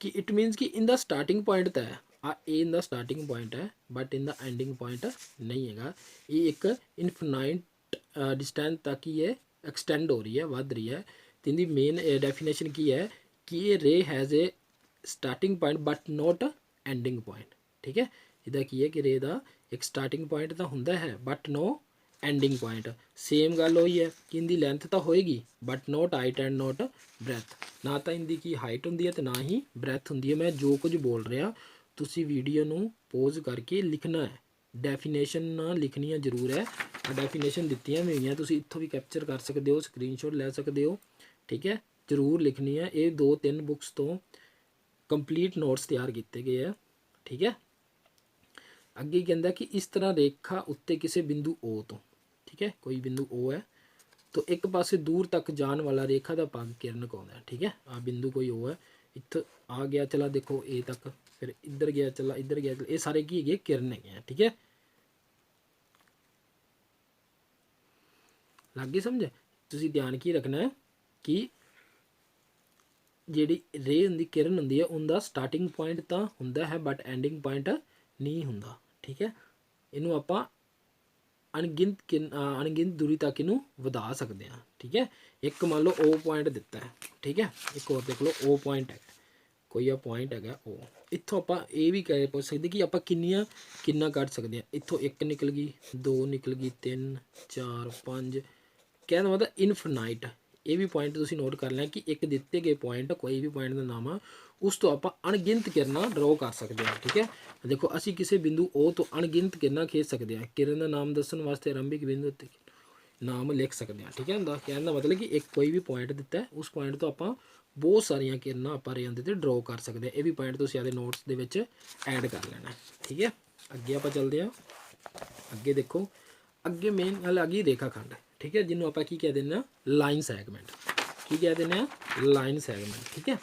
कि इट मीनस कि इन द स्टार्टिंग पॉइंट तो है आ ए इन द स्टार्टिंग पॉइंट है but in the ending point नहीं है, ये एक इनफिनाइट डिस्टेंस तक ही ये एक्सटेंड हो रही है, वध रही है। तो इनकी मेन डेफिनेशन की है कि ये रे has a starting point but not ending point, ठीक है। ਇਹਦਾ ਕੀ है कि रे का एक स्टार्टिंग पॉइंट तो ਹੁੰਦਾ है but no ending point. Same गल होई है कि इनकी लेंथ तो होएगी but not height and not breadth, ना तो इनकी की हाइट होंदी है तो ना ही ब्रैथ होंदी है। मैं जो कुछ बोल रहा तुसी वीडियो नूं पॉज करके लिखना है, डेफिनेशन लिखनियाँ जरूर है। डेफिनेशन दित्तियां भी हुई, तुसी इत्थों भी कैप्चर कर सकते हो, स्क्रीनशॉट लै सकते हो, ठीक है। जरूर लिखनी है, ये 2-3 बुक्स तो कंप्लीट नोट्स तैयार किए गए हैं, ठीक है। अगे कहता कि इस तरह रेखा उत्ते किसी बिंदु ओ तो, ठीक है, कोई बिंदु ओ है तो एक पासे दूर तक जाने वाला रेखा का भाग किरण कहता है, ठीक है। आ बिंदु कोई ओ है, इत्थों आ गया चला देखो ए तक, फिर इधर गया चला, इधर गया चला, ये सारे की है किरण है, ठीक है। लग गई समझ। तुसीं ध्यान की रखना है कि जिहड़ी रे हुंदी किरण हुंदी है उनका स्टार्टिंग पॉइंट तो हुंदा है बट एंडिंग पॉइंट नहीं हुंदा, ठीक है। इनू आपां अणगिनत दूरी तक इनू वधा सकते हैं, ठीक है। एक मान लो ओ पॉइंट दिता है, ठीक है, एक और देख लो ओ पॉइंट है, कोई आ पॉइंट है ओ, इत्थों आपां ये भी कह पुछ सकते कि आपां किन्ना कट सकते हैं। इत्थों एक निकल गई, 2 निकल गई, 3 4 5, कहने मतलब इनफिनाइट। ये भी पॉइंट तुसीं नोट कर लें कि एक दिते गए पॉइंट कोई भी पॉइंट का नाम आ उस तो आप अणगिनत किरणा ड्रॉ कर सकते हैं, ठीक है। देखो असी किसी बिंदु ओ तो अणगिनत किरणा खींच सकते हैं, किरण का नाम दसन वास्ते आरंभिक बिंदु उत्ते नाम लिख सकते हैं, ठीक है। कहने का मतलब कि एक कोई भी पॉइंट दिता है उस पॉइंट तो आप बहुत सारिया किरणा आप रे ते ड्रॉ कर सकते हैं। ये भी पॉइंट तुसीं आपदे नोट्स दे विच ऐड कर लेना, ठीक है। अगे आप चलते हैं, अगे देखो अगे मेन गल आ गई रेखाखंड, ठीक है, जिन्होंने आप की कह दें लाइन सैगमेंट, की कह दें लाइन सैगमेंट, ठीक है।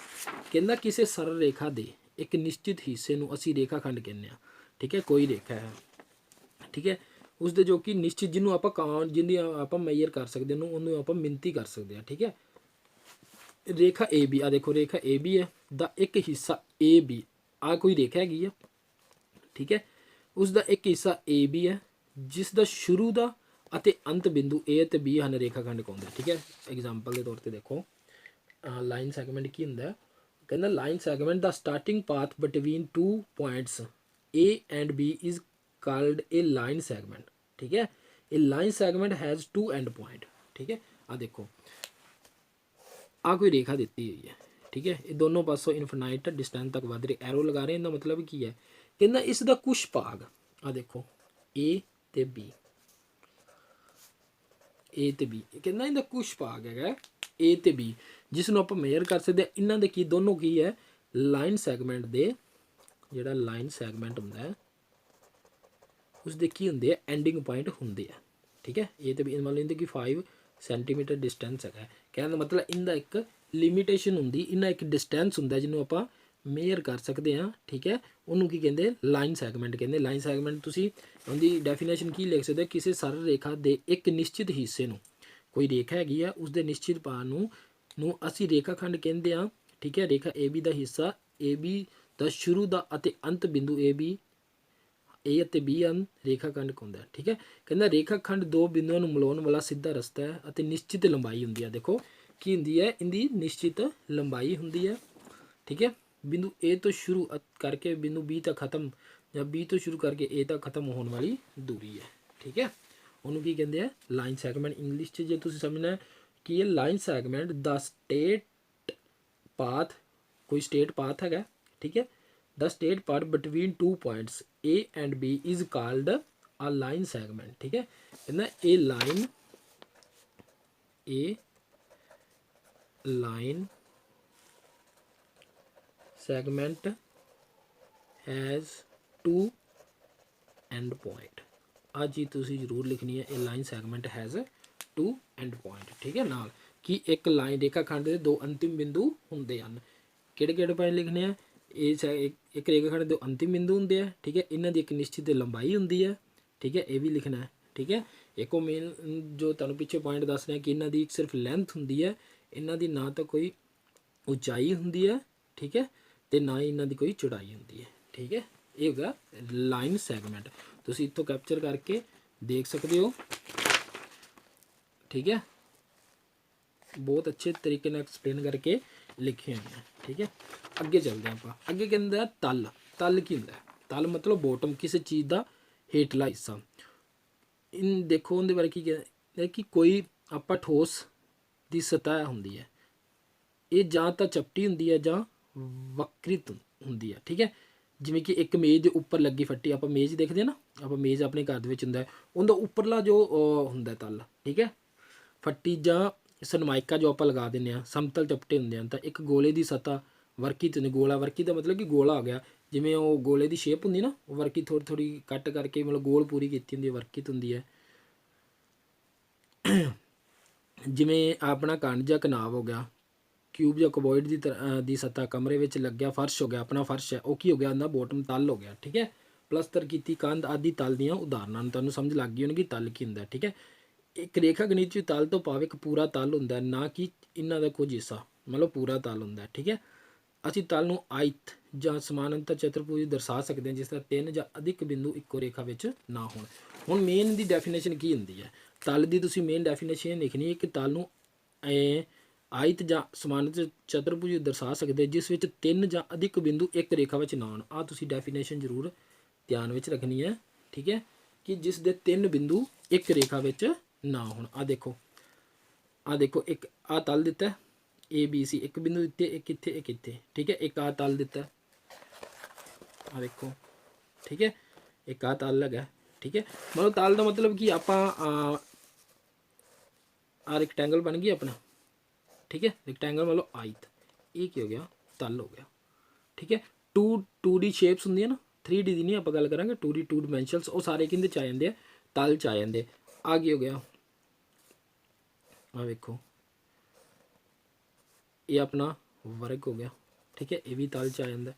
कहना किसी सरल रेखा के एक निश्चित हिस्से को असी रेखाखंड कहने, ठीक है। कोई रेखा है, ठीक है, उसके जो कि निश्चित जिन्होंने आप काउंट जिन्हें आप मेजर कर सकते हैं उन्होंने आप मिनती कर सकते हैं, ठीक है। रेखा ए बी, आ देखो रेखा ए बी है, द एक हिस्सा ए बी आ कोई रेखा हैगी है, ठीक है, उसका एक हिस्सा ए बी है जिसका शुरू का ਅਤੇ अंत बिंदु ए ਤੇ बी ਹਨ रेखाखंड कहते हैं, ठीक है। एग्जाम्पल के तौर पर देखो लाइन सैगमेंट की होंगे, कहना line segment the starting path between 2 points A and B is called a line segment, ठीक है। A line segment has 2 end point, ठीक है। आ देखो आ कोई रेखा दी हुई है, ठीक है, ये दोनों पासों इनफिनाइट डिस्टेंस तक वध रही, एरो लगा रहे हैं, इनका मतलब की है कहना इसका कुछ भाग आ देखो ए ते बी, ए तो बी कहना इनका कुछ भाग है ए तो बी जिसनों आप मेजर कर सकते हैं। इन्हों की दोनों की है लाइन सैगमेंट दे जोड़ा लाइन सैगमेंट होंगे उसके की होंगे एंडिंग पॉइंट होंगे, ठीक है। ए तो बी मतलब इनकी की 5 सेंटीमीटर डिस्टेंस है, कहने का मतलब इनका एक लिमिटेशन होंगी, इन्ना एक डिस्टेंस होंगे जिन्हों आप मेजर कर सकते हैं, ठीक है। उन्होंने की कहते लाइन सैगमेंट कहते। लाइन सैगमेंट तुसी उनकी डेफिनेशन की लिख सकते किसी सरल रेखा के एक निश्चित हिस्से को कोई रेखा हैगी है उसके निश्चित भाग नूं असी रेखाखंड कहते हैं, ठीक है। रेखा ए बी का हिस्सा ए बी का शुरू का अंत बिंदु ए बी ए ਅਤੇ बी ਹਨ रेखाखंड कहता है, ठीक है। कहना रेखाखंड दो बिंदुओं को मिलाने वाला सीधा रस्ता है और निश्चित लंबाई होंगी है, देखो की होंगी है इनकी निश्चित लंबाई होंगी है, ठीक है। बिंदु ए तो शुरू करके बिंदु बी तक खत्म या बी तो शुरू करके ए तक खत्म होने वाली दूरी है, ठीक है। उन्होंने की कहते हैं लाइन सैगमेंट इंग्लिश जो तुम समझना है कि ये line segment the straight path कोई स्टेट पाथ है, ठीक है। The straight path between 2 points A and B is called a line segment, ਠੀਕ ਹੈ। ਕਹਿੰਦਾ ਇਹ line segment has 2 end point. ਆ ਚੀਜ਼ ਤੁਸੀਂ ਜ਼ਰੂਰ ਲਿਖਣੀ ਹੈ, ਇਹ line segment has 2 end point, ਠੀਕ ਹੈ। ਨਾਲ ਕਿ ਇੱਕ ਲਾਈਨ ਰੇਖਾ ਖੰਡ ਦੇ 2 ਅੰਤਿਮ ਬਿੰਦੂ ਹੁੰਦੇ ਹਨ। ਕਿਹੜੇ ਕਿਹੜੇ ਪੁਆਇੰਟ ਲਿਖਣੇ ਆ? ਇੱਕ ਰੇਖਾ ਖੰਡ ਦੇ 2 ਅੰਤਿਮ ਬਿੰਦੂ ਹੁੰਦੇ ਆ, ਠੀਕ ਹੈ। ਇਹਨਾਂ ਦੀ ਇੱਕ ਨਿਸ਼ਚਿਤ ਲੰਬਾਈ ਹੁੰਦੀ ਹੈ, ਠੀਕ ਹੈ, ਇਹ ਵੀ ਲਿਖਣਾ ਹੈ, ਠੀਕ ਹੈ। ਇੱਕ ਉਹ ਮੇਨ ਜੋ ਤੁਹਾਨੂੰ ਪਿੱਛੇ ਪੁਆਇੰਟ ਦੱਸ ਰਿਹਾ ਕਿ ਇਹਨਾਂ ਦੀ ਸਿਰਫ ਲੈਂਥ ਹੁੰਦੀ ਹੈ, ਇਹਨਾਂ ਦੀ ਨਾ ਤਾਂ ਕੋਈ ਉਚਾਈ ਹੁੰਦੀ ਹੈ, ਠੀਕ ਹੈ, ਤੇ ਨਾ ਹੀ ਇਹਨਾਂ ਦੀ ਕੋਈ ਚੌੜਾਈ ਹੁੰਦੀ ਹੈ, ਠੀਕ ਹੈ। ਇਹ ਹੋਗਾ ਲਾਈਨ ਸੈਗਮੈਂਟ। ਤੁਸੀਂ ਇੱਥੋਂ ਕੈਪਚਰ ਕਰਕੇ ਦੇਖ ਸਕਦੇ ਹੋ, ਠੀਕ ਹੈ। ਬਹੁਤ ਅੱਛੇ ਤਰੀਕੇ ਨਾਲ ਐਕਸਪਲੇਨ ਕਰਕੇ ਲਿਖੇ ਹੋਏ हैं, ठीक है। ਅੱਗੇ ਚੱਲਦੇ ਹਾਂ ਆਪਾਂ। ਅੱਗੇ ਕਹਿੰਦਾ ਤਲ। ਤਲ ਕੀ ਹੁੰਦਾ? ਤਲ ਮਤਲਬ ਬੋਟਮ, ਕਿਸੇ ਚੀਜ਼ ਦਾ ਹੇਠਲਾ ਹਿੱਸਾ। ਇਨ ਦੇਖੋ ਉਹਦੇ ਬਾਰੇ ਕੀ ਕਹਿੰਦਾ ਕਿ ਕੋਈ ਆਪਾਂ ਠੋਸ ਦੀ ਸਤਹ ਹੁੰਦੀ ਹੈ, ਇਹ ਜਾਂ ਤਾਂ ਚਪਟੀ ਹੁੰਦੀ ਹੈ ਜਾਂ ਵਕਰਿਤ ਹੁੰਦੀ ਹੈ, ਠੀਕ ਹੈ। ਜਿਵੇਂ ਕਿ ਇੱਕ ਮੇਜ਼ ਦੇ ਉੱਪਰ ਲੱਗੀ ਫੱਟੀ, ਆਪਾਂ ਮੇਜ਼ ਦੇਖਦੇ ਹਾਂ ਨਾ, ਆਪਾਂ ਮੇਜ਼ ਆਪਣੇ ਘਰ ਦੇ ਵਿੱਚ ਹੁੰਦਾ, ਉਹਦਾ ਉੱਪਰਲਾ ਜੋ ਹੁੰਦਾ ਤਲ, ਠੀਕ ਹੈ। ਫੱਟੀ ਜਾਂ ਸਨਮਾਇਕਾ ਜੋ ਆਪਾਂ ਲਗਾ ਦਿੰਦੇ ਹਾਂ, ਸਮਤਲ ਚਪਟੇ ਹੁੰਦੇ ਹਨ। ਤਾਂ ਇੱਕ ਗੋਲੇ ਦੀ ਸਤਹ ਵਰਕਿਤ ਹੁੰਦੀ। ਗੋਲਾ ਵਰਕਿਤ ਦਾ ਮਤਲਬ ਕਿ ਗੋਲਾ ਆ ਗਿਆ, ਜਿਵੇਂ ਉਹ ਗੋਲੇ ਦੀ ਸ਼ੇਪ ਹੁੰਦੀ ਨਾ, ਉਹ ਵਰਕਿਤ ਥੋੜ੍ਹੀ ਥੋੜ੍ਹੀ ਕੱਟ ਕਰਕੇ ਮਤਲਬ ਗੋਲ ਪੂਰੀ ਕੀਤੀ ਹੁੰਦੀ ਹੈ, ਵਰਕਿਤ ਹੁੰਦੀ ਹੈ। ਜਿਵੇਂ ਆਪਣਾ ਕੰਡ ਜਾਂ ਕਨਾਬ ਹੋ ਗਿਆ, ਕਿਊਬ ਜਾਂ ਕੁਬੋਇਡ ਦੀ ਸਤਹ, ਕਮਰੇ ਵਿੱਚ ਲੱਗਿਆ ਫਰਸ਼ ਹੋ ਗਿਆ, ਆਪਣਾ ਫਰਸ਼ ਹੈ, ਉਹ ਕੀ ਹੋ ਗਿਆ? ਉਹਦਾ ਬੋਟਮ ਤਲ ਹੋ ਗਿਆ, ਠੀਕ ਹੈ। ਪਲਸਤਰ ਕੀਤੀ ਕੰਧ ਆਦਿ ਤਲ ਦੀਆਂ ਉਦਾਹਰਨਾਂ ਨੂੰ ਤੁਹਾਨੂੰ ਸਮਝ ਲੱਗ ਗਈ ਹੋਣੀ ਕਿ ਤਲ ਕੀ ਹੁੰਦਾ, ਠੀਕ ਹੈ। ਇੱਕ ਰੇਖਾ ਗਣਿਤ 'ਚ ਤਲ ਤੋਂ ਭਾਵ ਇੱਕ ਪੂਰਾ ਤਲ ਹੁੰਦਾ, ਨਾ ਕਿ ਇਹਨਾਂ ਦਾ ਕੁਝ ਹਿੱਸਾ, ਮਤਲਬ ਪੂਰਾ ਤਲ ਹੁੰਦਾ, ਠੀਕ ਹੈ। ਅਸੀਂ ਤਲ ਨੂੰ ਆਇਤ ਜਾਂ ਸਮਾਨਾਂਤਰ ਚਤੁਰਭੁਜ ਦਰਸਾ ਸਕਦੇ ਹਾਂ, ਜਿਸ ਤਰ੍ਹਾਂ 3 ਜਾਂ ਅਧਿਕ ਬਿੰਦੂ ਇੱਕੋ ਰੇਖਾ ਵਿੱਚ ਨਾ ਹੋਣ। ਹੁਣ ਮੇਨ ਦੀ ਡੈਫੀਨੇਸ਼ਨ ਕੀ ਹੁੰਦੀ ਹੈ? ਤਲ ਦੀ ਤੁਸੀਂ ਮੇਨ ਡੈਫੀਨੇਸ਼ਨ ਲਿਖਣੀ ਹੈ ਕਿ ਤਲ ਨੂੰ ਆਇਤ ਜਾਂ ਸਮਾਨਾਂਤਰ ਚਤੁਰਭੁਜ ਦਰਸਾ ਸਕਦੇ ਜਿਸ ਵਿੱਚ 3 ਜਾਂ ਅਧਿਕ ਬਿੰਦੂ ਇੱਕ ਰੇਖਾ ਵਿੱਚ ਨਾ ਹੋਣ। ਆਹ ਤੁਸੀਂ ਡੈਫੀਨੇਸ਼ਨ ਜ਼ਰੂਰ ਧਿਆਨ ਵਿੱਚ ਰੱਖਣੀ ਹੈ, ਠੀਕ ਹੈ, ਕਿ ਜਿਸ ਦੇ 3 ਬਿੰਦੂ ਇੱਕ ਰੇਖਾ ਵਿੱਚ ਨਾ ਹੋਣ। ਆਹ ਦੇਖੋ ਇੱਕ ਆਹ ਤਲ ਦਿੱਤਾ ABC, ਇੱਕ ਬਿੰਦੂ ਦਿੱਤੇ, ਇੱਕ ਇੱਥੇ, ਠੀਕ ਹੈ। ਇੱਕ ਆਹ ਤਲ ਦਿੱਤਾ, ਆਹ ਦੇਖੋ, ਠੀਕ ਹੈ। ਇੱਕ ਆਹ ਤਲ ਹੈਗਾ, ਠੀਕ ਹੈ। ਮਤਲਬ ਤਲ ਦਾ ਮਤਲਬ ਕਿ ਆਪਾਂ ਆਹ ਰੈਕਟੈਂਗਲ ਬਣ ਗਈ ਆਪਣਾ, ਠੀਕ ਹੈ। ਰੈਕਟੈਂਗਲ ਮਤਲਬ ਆਇਤ, ਇਹ ਕੀ ਹੋ ਗਿਆ? ਤਲ ਹੋ ਗਿਆ, ਠੀਕ ਹੈ। 2D ਸ਼ੇਪਸ ਹੁੰਦੀਆਂ ਨਾ, 3D ਦੀ ਨਹੀਂ ਆਪਾਂ ਗੱਲ ਕਰਾਂਗੇ, 2D 2 ਡਾਇਮੈਂਸ਼ਨਸ, ਉਹ ਸਾਰੇ ਕਿਹਦੇ 'ਚ ਆ ਜਾਂਦੇ ਆ? ਤਲ 'ਚ ਆ ਜਾਂਦੇ। ਆ ਕੀ ਹੋ ਗਿਆ? ਆ ਵੇਖੋ, ਇਹ ਆਪਣਾ ਵਰਗ ਹੋ ਗਿਆ, ਠੀਕ ਹੈ। ਇਹ ਵੀ ਤਲ 'ਚ ਆ ਜਾਂਦਾ।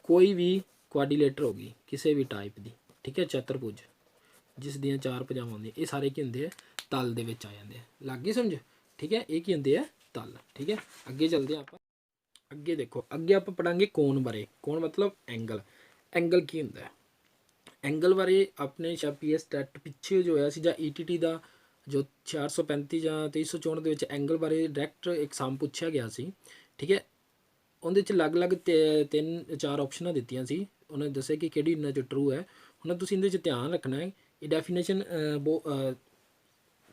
ਕੋਈ ਵੀ ਕੁਆਡੀਲੇਟਰ ਹੋ ਗਈ ਕਿਸੇ ਵੀ ਟਾਈਪ ਦੀ, ਠੀਕ ਹੈ, ਚਤੁਰਭੁਜ ਜਿਸ ਦੀਆਂ 4 ਭੁਜਾਵਾਂ ਹੁੰਦੀਆਂ, ਇਹ ਸਾਰੇ ਕੀ ਹੁੰਦੇ ਆ? ਤਲ ਦੇ ਵਿੱਚ ਆ ਜਾਂਦੇ ਆ। ਲੱਗ ਗਈ ਸਮਝ, ਠੀਕ ਹੈ। ਇਹ ਕੀ ਹੁੰਦੇ ਆ? ਤਲ, ਠੀਕ ਹੈ। ਅੱਗੇ ਚੱਲਦੇ ਆਪਾਂ। ਅੱਗੇ ਦੇਖੋ, ਅੱਗੇ ਆਪਾਂ ਪੜਾਂਗੇ ਕੋਣ ਬਾਰੇ। ਕੋਣ ਮਤਲਬ ਐਂਗਲ। ਐਂਗਲ ਕੀ ਹੁੰਦਾ? ਐਂਗਲ ਬਾਰੇ ਆਪਣੇ PS ਟੈਟ ਪਿੱਛੇ ਜੋ ਹੋਇਆ ਸੀ, ਜਾਂ ETT ਦਾ ਜੋ 435 ਜਾਂ 2364 ਦੇ ਵਿੱਚ ਐਂਗਲ ਬਾਰੇ ਡਾਇਰੈਕਟ ਐਗਜ਼ਾਮ ਪੁੱਛਿਆ ਗਿਆ ਸੀ, ਠੀਕ ਹੈ। ਉਹਦੇ 'ਚ ਅਲੱਗ-ਅਲੱਗ 3-4 ਆਪਸ਼ਨਾਂ ਦਿੱਤੀਆਂ ਸੀ। ਉਹਨਾਂ ਨੇ ਦੱਸਿਆ ਕਿ ਕਿਹੜੀ ਇਹਨਾਂ 'ਚ ਟਰੂ ਹੈ। ਹੁਣ ਤੁਸੀਂ ਇਹਦੇ 'ਚ ਧਿਆਨ ਰੱਖਣਾ ਹੈ। ਇਹ ਡੈਫੀਨੇਸ਼ਨ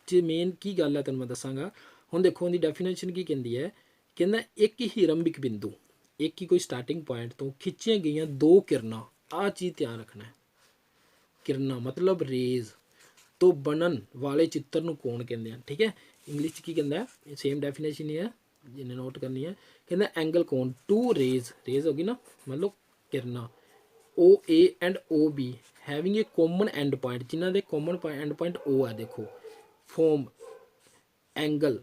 'ਚ ਮੇਨ ਕੀ ਗੱਲ ਹੈ ਤੁਹਾਨੂੰ ਮੈਂ ਦੱਸਾਂਗਾ। ਹੁਣ ਦੇਖੋ ਉਹਦੀ ਡੈਫੀਨੇਸ਼ਨ ਕੀ ਕਹਿੰਦੀ ਹੈ? ਕਹਿੰਦਾ ਇੱਕ ਹੀ ਰੰਬਿਕ ਬਿੰਦੂ, ਇੱਕ ਹੀ ਕੋਈ ਸਟਾਰਟਿੰਗ ਪੁਆਇੰਟ ਤੋਂ ਖਿੱਚੀਆਂ ਗਈਆਂ 2 ਕਿਰਨਾਂ, ਆਹ ਚੀਜ਼ ਧਿਆਨ ਰੱਖਣਾ ਹੈ। ਕਿਰਨਾਂ ਮਤਲਬ ਰੇਜ਼ ਤੋਂ ਬਣਨ ਵਾਲੇ ਚਿੱਤਰ ਨੂੰ ਕੋਣ ਕਹਿੰਦੇ ਹਨ, ਠੀਕ ਹੈ। ਇੰਗਲਿਸ਼ 'ਚ ਕੀ ਕਹਿੰਦਾ? ਸੇਮ ਡੈਫੀਨੇਸ਼ਨ ਹੀ ਹੈ, ਜਿਹਨੇ ਨੋਟ ਕਰਨੀ ਹੈ। ਕਹਿੰਦਾ ਐਂਗਲ ਕੋਣ 2 ਰੇਜ਼ ਹੋ ਗਈ ਨਾ, ਮਤਲਬ ਕਿਰਨਾਂ, OA and OB having a common end point, ਜਿਨ੍ਹਾਂ ਦੇ ਕੋਮਨ ਐਂਡ ਪੁਆਇੰਟ O ਹੈ। ਦੇਖੋ form angle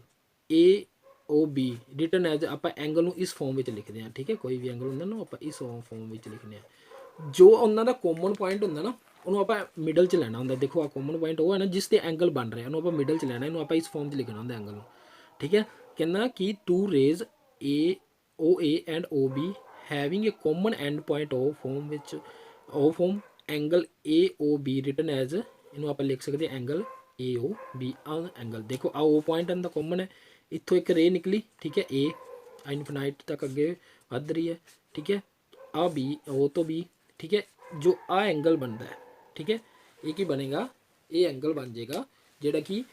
AOB written as, ਆਪਾਂ ਐਂਗਲ ਨੂੰ ਇਸ ਫੋਰਮ ਵਿੱਚ ਲਿਖਦੇ ਹਾਂ, ਠੀਕ ਹੈ। ਕੋਈ ਵੀ ਐਂਗਲ ਹੁੰਦਾ ਨਾ, ਆਪਾਂ ਇਸ ਫੋਰਮ ਵਿੱਚ ਲਿਖਦੇ ਹਾਂ। ਜੋ ਉਹਨਾਂ ਦਾ ਕੋਮਨ ਪੁਆਇੰਟ ਹੁੰਦਾ ਨਾ, ਉਹਨੂੰ ਆਪਾਂ ਮਿਡਲ 'ਚ ਲੈਣਾ ਹੁੰਦਾ। ਦੇਖੋ ਆ ਕੋਮਨ ਪੁਆਇੰਟ ਉਹ ਹੈ ਨਾ ਜਿਸ 'ਤੇ ਐਂਗਲ ਬਣ ਰਿਹਾ, ਉਹਨੂੰ ਆਪਾਂ ਮਿਡਲ 'ਚ ਲੈਣਾ, ਇਹਨੂੰ ਆਪਾਂ ਇਸ ਫੋਰਮ 'ਚ ਲਿਖਣਾ ਹੁੰਦਾ ਐਂਗਲ ਨੂੰ, ਠੀਕ ਹੈ। ਕਹਿੰਦਾ ਕਿ 2 rays OA and OB having a common end point form angle AOB written as, ਇਹਨੂੰ ਆਪਾਂ ਲਿਖ ਸਕਦੇ ਐਂਗਲ AOB। ਐਂਗਲ ਦੇਖੋ ਆ O ਪੁਆਇੰਟ ਦਾ ਕੋਮਨ ਹੈ, ਇੱਥੋਂ ਇੱਕ ਰੇ ਨਿਕਲੀ, ਠੀਕ ਹੈ, A ਇਨਫਿਨਾਈਟ ਤੱਕ ਅੱਗੇ ਵੱਧ ਰਹੀ ਹੈ, ਠੀਕ ਹੈ। ਆ B, O ਤੋਂ B, ਠੀਕ ਹੈ। ਜੋ ਆ ਐਂਗਲ ਬਣਦਾ ਹੈ, ਠੀਕ ਹੈ, ਇਹ ਕੀ ਬਣੇਗਾ? ਇਹ ਐਂਗਲ ਬਣ ਜਾਏਗਾ ਜਿਹੜਾ ਕਿ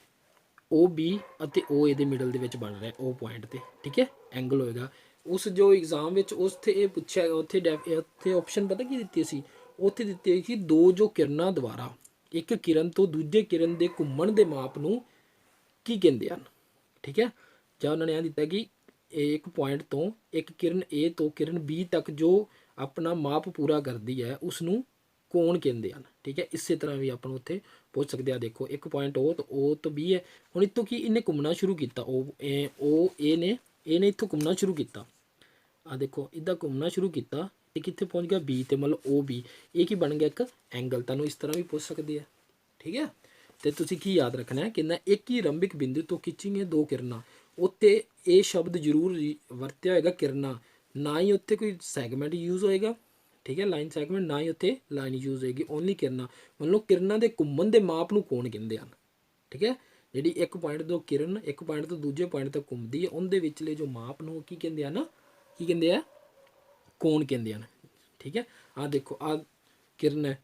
OB ਅਤੇ OA ਦੇ ਮਿਡਲ ਦੇ ਵਿੱਚ ਬਣ ਰਿਹਾ, O ਪੁਆਇੰਟ 'ਤੇ, ਠੀਕ ਹੈ, ਐਂਗਲ ਹੋਏਗਾ। ਉਸ ਜੋ ਐਗਜ਼ਾਮ ਵਿੱਚ ਉੱਥੇ ਇਹ ਪੁੱਛਿਆ, ਉੱਥੇ ਆਪਸ਼ਨ ਪਤਾ ਕੀ ਦਿੱਤੀ ਸੀ? ਉੱਥੇ ਦਿੱਤੀ ਸੀ 2 ਜੋ ਕਿਰਨਾਂ ਦੁਆਰਾ ਇੱਕ ਕਿਰਨ ਤੋਂ ਦੂਜੇ ਕਿਰਨ ਦੇ ਘੁੰਮਣ ਦੇ ਮਾਪ ਨੂੰ ਕੀ ਕਹਿੰਦੇ ਹਨ। ਠੀਕ ਹੈ, ਜਾਂ ਉਹਨਾਂ ਨੇ ਇਹ ਦਿੱਤਾ ਕਿ ਇੱਕ ਪੁਆਇੰਟ ਤੋਂ ਇੱਕ ਕਿਰਨ A ਤੋਂ ਕਿਰਨ B ਤੱਕ ਜੋ ਆਪਣਾ ਮਾਪ ਪੂਰਾ ਕਰਦੀ ਹੈ ਉਸ ਨੂੰ ਕੋਣ ਕਹਿੰਦੇ ਹਨ। ਠੀਕ ਹੈ, ਇਸੇ ਤਰ੍ਹਾਂ ਵੀ ਆਪਾਂ ਨੂੰ ਉੱਥੇ ਪੁੱਛ ਸਕਦੇ ਆ। ਦੇਖੋ ਇੱਕ ਪੁਆਇੰਟ O ਤੋਂ B ਹੈ, ਹੁਣ ਇੱਥੋਂ ਕੀ ਇਹਨੇ ਘੁੰਮਣਾ ਸ਼ੁਰੂ ਕੀਤਾ, A ਨੇ ਇੱਥੋਂ ਘੁੰਮਣਾ ਸ਼ੁਰੂ ਕੀਤਾ, ਆ ਦੇਖੋ ਇੱਦਾਂ ਘੁੰਮਣਾ ਸ਼ੁਰੂ ਕੀਤਾ ਤੇ ਕਿੱਥੇ ਪਹੁੰਚ ਗਿਆ B ਤੇ, ਮਤਲਬ OB, ਇਹ ਕੀ ਬਣ ਗਿਆ ਇੱਕ ਐਂਗਲ। ਤੁਹਾਨੂੰ ਇਸ ਤਰ੍ਹਾਂ ਵੀ ਪੁੱਛ ਸਕਦੇ ਆ। ਠੀਕ ਹੈ, ਤੇ ਤੁਸੀਂ ਕੀ ਯਾਦ ਰੱਖਣਾ ਹੈ, ਕਹਿੰਦਾ ਇੱਕ ਹੀ ਰੰਬਿਕ ਬਿੰਦੂ ਤੋਂ ਖਿੱਚੀਆਂ ਦੋ ਕਿਰਨਾਂ, ਉੱਤੇ ਇਹ ਸ਼ਬਦ ਜ਼ਰੂਰ ਵਰਤਿਆ ਹੋਏਗਾ ਕਿਰਨਾਂ, ਨਾ ਹੀ ਉੱਥੇ ਕੋਈ ਸੈਗਮੈਂਟ ਯੂਜ਼ ਹੋਏਗਾ। ਠੀਕ ਹੈ, ਲਾਈਨ ਸੈਗਮੈਂਟ, ਨਾ ਹੀ ਉੱਥੇ ਲਾਈਨ ਯੂਜ਼ ਹੋਏਗੀ, ਓਨਲੀ ਕਿਰਨਾਂ। ਮਤਲਬ ਕਿਰਨਾਂ ਦੇ ਘੁੰਮਣ ਦੇ ਮਾਪ ਨੂੰ ਕੌਣ ਕਹਿੰਦੇ ਹਨ। ਠੀਕ ਹੈ, ਜਿਹੜੀ ਇੱਕ ਪੁਆਇੰਟ ਤੋਂ ਕਿਰਨ ਇੱਕ ਪੁਆਇੰਟ ਤੋਂ ਦੂਜੇ ਪੁਆਇੰਟ ਤੱਕ ਘੁੰਮਦੀ ਹੈ, ਉਹਦੇ ਵਿਚਲੇ ਜੋ ਮਾਪ ਨੂੰ ਕੀ ਕਹਿੰਦੇ ਹਨ, ਕੀ ਕਹਿੰਦੇ ਆ, ਕੋਣ ਕਹਿੰਦੇ ਹਨ। ਠੀਕ ਹੈ, ਆਹ ਦੇਖੋ ਆਹ ਕਿਰਨ ਹੈ,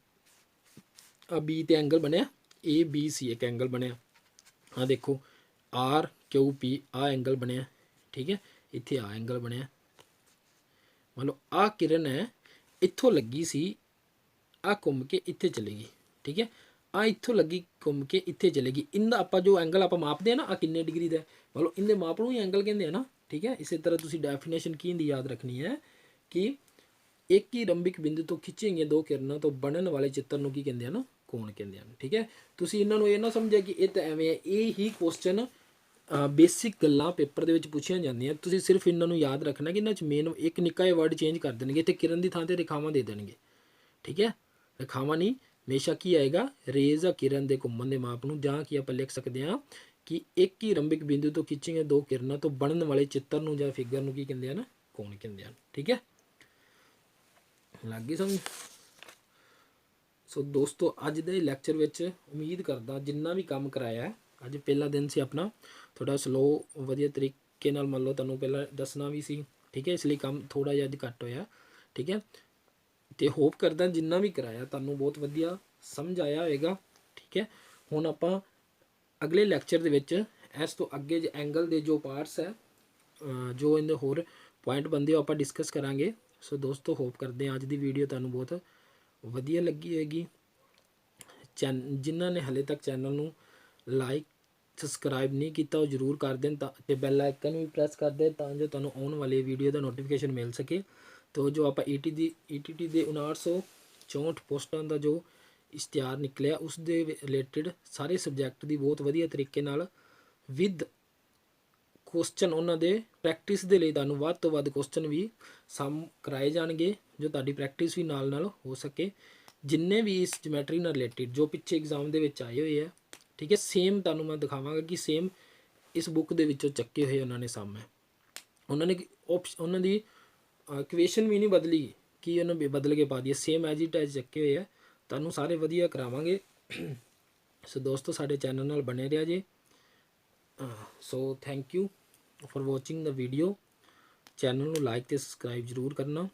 ਆ B ਤੇ ਐਂਗਲ ਬਣਿਆ ABC, ਇੱਕ ਐਂਗਲ ਬਣਿਆ। ਆਹ ਦੇਖੋ RQP, ਆਹ ਐਂਗਲ ਬਣਿਆ। ਠੀਕ ਹੈ, ਇੱਥੇ ਆਹ ਐਂਗਲ ਬਣਿਆ। ਮਤਲਬ ਆਹ ਕਿਰਨ ਹੈ, ਇੱਥੋਂ ਲੱਗੀ ਸੀ, ਆਹ ਘੁੰਮ ਕੇ ਇੱਥੇ ਚਲੇਗੀ। ਠੀਕ ਹੈ, ਆਹ ਇੱਥੋਂ ਲੱਗੀ ਘੁੰਮ ਕੇ ਇੱਥੇ ਚਲੇਗੀ। ਇਹਦਾ ਆਪਾਂ ਜੋ ਐਂਗਲ ਆਪਾਂ ਮਾਪਦੇ ਆ ਨਾ, ਆਹ ਕਿੰਨੇ ਡਿਗਰੀ ਦਾ, ਮਤਲਬ ਇਹਦੇ ਮਾਪ ਨੂੰ ਹੀ ਐਂਗਲ ਕਹਿੰਦੇ ਆ ਨਾ। ਠੀਕ ਹੈ, ਇਸੇ ਤਰ੍ਹਾਂ ਤੁਸੀਂ ਡੈਫੀਨੇਸ਼ਨ ਕੀ ਹੁੰਦੀ ਯਾਦ ਰੱਖਣੀ ਹੈ ਕਿ ਇੱਕ ਹੀ ਰੰਬਿਕ ਬਿੰਦੂ ਤੋਂ ਖਿੱਚੀਆਂ ਗਈਆਂ ਦੋ ਕਿਰਨਾਂ ਤੋਂ ਬਣਨ ਵਾਲੇ ਚਿੱਤਰ ਨੂੰ ਕੀ ਕਹਿੰਦੇ ਹਨ, ਕੋਣ ਕਹਿੰਦੇ ਹਨ। ਠੀਕ ਹੈ, ਤੁਸੀਂ ਇਹਨਾਂ ਨੂੰ ਇਹ ਨਾ ਸਮਝਿਆ ਕਿ ਇਹ ਤਾਂ ਐਵੇਂ ਹੈ, ਇਹ ਹੀ ਕੁਐਸਚਨ ਬੇਸਿਕ ਗੱਲਾਂ ਪੇਪਰ ਦੇ ਵਿੱਚ ਪੁੱਛੀਆਂ ਜਾਂਦੀਆਂ। ਤੁਸੀਂ ਸਿਰਫ ਇਹਨਾਂ ਨੂੰ ਯਾਦ ਰੱਖਣਾ ਕਿ ਇਹਨਾਂ 'ਚ ਮੇਨ ਇੱਕ ਨਿੱਕਾ ਜਿਹਾ ਵਰਡ ਚੇਂਜ ਕਰ ਦੇਣਗੇ ਤੇ ਕਿਰਨ ਦੀ ਥਾਂ ਤੇ ਰੇਖਾਵਾਂ ਦੇ ਦੇਣਗੇ। ਠੀਕ ਹੈ, ਰੇਖਾਵਾਂ ਨਹੀਂ, ਹਮੇਸ਼ਾ ਕੀ ਆਏਗਾ, ਰੇਜ਼ ਜਾਂ ਕਿਰਨ ਦੇ ਘੁੰਮਣ ਦੇ ਮਾਪ ਨੂੰ, ਜਾਂ ਕੀ ਆਪਾਂ ਲਿਖ ਸਕਦੇ ਹਾਂ ਕਿ ਇੱਕ ਹੀ ਰੰਬਿਕ ਬਿੰਦੂ ਤੋਂ ਖਿੱਚੀਆਂ ਦੋ ਕਿਰਨਾਂ ਤੋਂ ਬਣਨ ਵਾਲੇ ਚਿੱਤਰ ਨੂੰ ਜਾਂ ਫਿਗਰ ਨੂੰ ਕੀ ਕਹਿੰਦੇ ਹਨ, ਕੋਣ ਕਹਿੰਦੇ ਹਨ। ਠੀਕ ਹੈ, ਲੱਗ ਗਈ ਸਮਝ। ਸੋ ਦੋਸਤੋ, ਅੱਜ ਦੇ ਲੈਕਚਰ ਵਿੱਚ ਉਮੀਦ ਕਰਦਾ ਜਿੰਨਾ ਵੀ ਕੰਮ ਕਰਾਇਆ, ਅੱਜ ਪਹਿਲਾ ਦਿਨ ਸੀ ਆਪਣਾ, ਥੋੜ੍ਹਾ ਸਲੋ ਵਧੀਆ ਤਰੀਕੇ ਨਾਲ ਮੰਨ ਲਓ ਤੁਹਾਨੂੰ ਪਹਿਲਾਂ ਦੱਸਣਾ ਵੀ ਸੀ। ਠੀਕ ਹੈ, ਇਸ ਲਈ ਕੰਮ ਥੋੜ੍ਹਾ ਜਿਹਾ ਅੱਜ ਘੱਟ ਹੋਇਆ। ਠੀਕ ਹੈ, ਅਤੇ ਹੋਪ ਕਰਦਾ ਜਿੰਨਾ ਵੀ ਕਰਾਇਆ ਤੁਹਾਨੂੰ ਬਹੁਤ ਵਧੀਆ ਸਮਝ ਆਇਆ ਹੋਏਗਾ। ਠੀਕ ਹੈ, ਹੁਣ ਆਪਾਂ ਅਗਲੇ ਲੈਕਚਰ ਦੇ ਵਿੱਚ ਇਸ ਤੋਂ ਅੱਗੇ ਐਂਗਲ ਦੇ ਜੋ ਪਾਰਟਸ ਹੈ, ਜੋ ਇਹਦੇ ਹੋਰ ਪੁਆਇੰਟ ਬਣਦੇ ਉਹ ਆਪਾਂ ਡਿਸਕਸ ਕਰਾਂਗੇ। ਸੋ ਦੋਸਤੋ, ਹੋਪ ਕਰਦੇ ਹਾਂ ਅੱਜ ਦੀ ਵੀਡੀਓ ਤੁਹਾਨੂੰ ਬਹੁਤ ਵਧੀਆ ਲੱਗੀ ਹੋਏਗੀ। ਜਿਨ੍ਹਾਂ ਨੇ ਹਾਲੇ ਤੱਕ ਚੈਨਲ ਨੂੰ ਲਾਈਕ ਸਬਸਕ੍ਰਾਈਬ ਨਹੀਂ ਕੀਤਾ ਉਹ ਜ਼ਰੂਰ ਕਰ ਦੇਣ, ਤਾਂ ਅਤੇ ਬੈਲ ਆਈਕਨ ਵੀ ਪ੍ਰੈਸ ਕਰ ਦੇਣ ਤਾਂ ਜੋ ਤੁਹਾਨੂੰ ਆਉਣ ਵਾਲੇ ਵੀਡੀਓ ਦਾ ਨੋਟੀਫਿਕੇਸ਼ਨ ਮਿਲ ਸਕੇ। ਤੋ ਜੋ ਆਪਾਂ ETT ਦੇ 5964 ਪੋਸਟਾਂ ਦਾ ਜੋ ਇਸ਼ਤਿਹਾਰ ਨਿਕਲਿਆ, ਉਸ ਦੇ ਰਿਲੇਟਿਡ ਸਾਰੇ ਸਬਜੈਕਟ ਦੀ ਬਹੁਤ ਵਧੀਆ ਤਰੀਕੇ ਨਾਲ ਵਿਦ ਕੁਐਸਚਨ, ਉਹਨਾਂ ਦੇ ਪ੍ਰੈਕਟਿਸ ਦੇ ਲਈ ਤੁਹਾਨੂੰ ਵੱਧ ਤੋਂ ਵੱਧ ਕੁਐਸਚਨ ਵੀ ਕਰਾਏ ਜਾਣਗੇ, ਜੋ ਤੁਹਾਡੀ ਪ੍ਰੈਕਟਿਸ ਵੀ ਨਾਲ ਨਾਲ ਹੋ ਸਕੇ। ਜਿੰਨੇ ਵੀ ਇਸ ਜਿਓਮੈਟਰੀ ਨਾਲ ਰਿਲੇਟਿਡ ਜੋ ਪਿੱਛੇ ਐਗਜ਼ਾਮ ਦੇ ਵਿੱਚ ਆਏ ਹੋਏ ਆ, ਠੀਕ ਹੈ, ਸੇਮ ਤੁਹਾਨੂੰ ਮੈਂ ਦਿਖਾਵਾਂਗਾ ਕਿ ਸੇਮ ਇਸ ਬੁੱਕ ਦੇ ਵਿੱਚੋਂ ਚੱਕੇ ਹੋਏ ਉਹਨਾਂ ਨੇ ਸਾਹਮਣੇ। ਉਹਨਾਂ ਦੀ ਇਕੁਏਸ਼ਨ ਵੀ ਨਹੀਂ ਬਦਲੀ ਕਿ ਉਹਨਾਂ ਬਦਲ ਕੇ ਪਾ ਦਈਏ, ਸੇਮ ਐਜ ਇਟ ਐਜ ਚੱਕੇ ਹੋਏ ਆ, ਤੁਹਾਨੂੰ ਸਾਰੇ ਵਧੀਆ ਕਰਾਵਾਂਗੇ। ਸੋ ਦੋਸਤੋ, ਸਾਡੇ ਚੈਨਲ ਨਾਲ ਬਣੇ ਰਿਹਾ ਜੇ। So thank you for watching the video. Channel ਨੂੰ ਲਾਈਕ ਅਤੇ ਸਬਸਕ੍ਰਾਈਬ ਜ਼ਰੂਰ ਕਰਨਾ।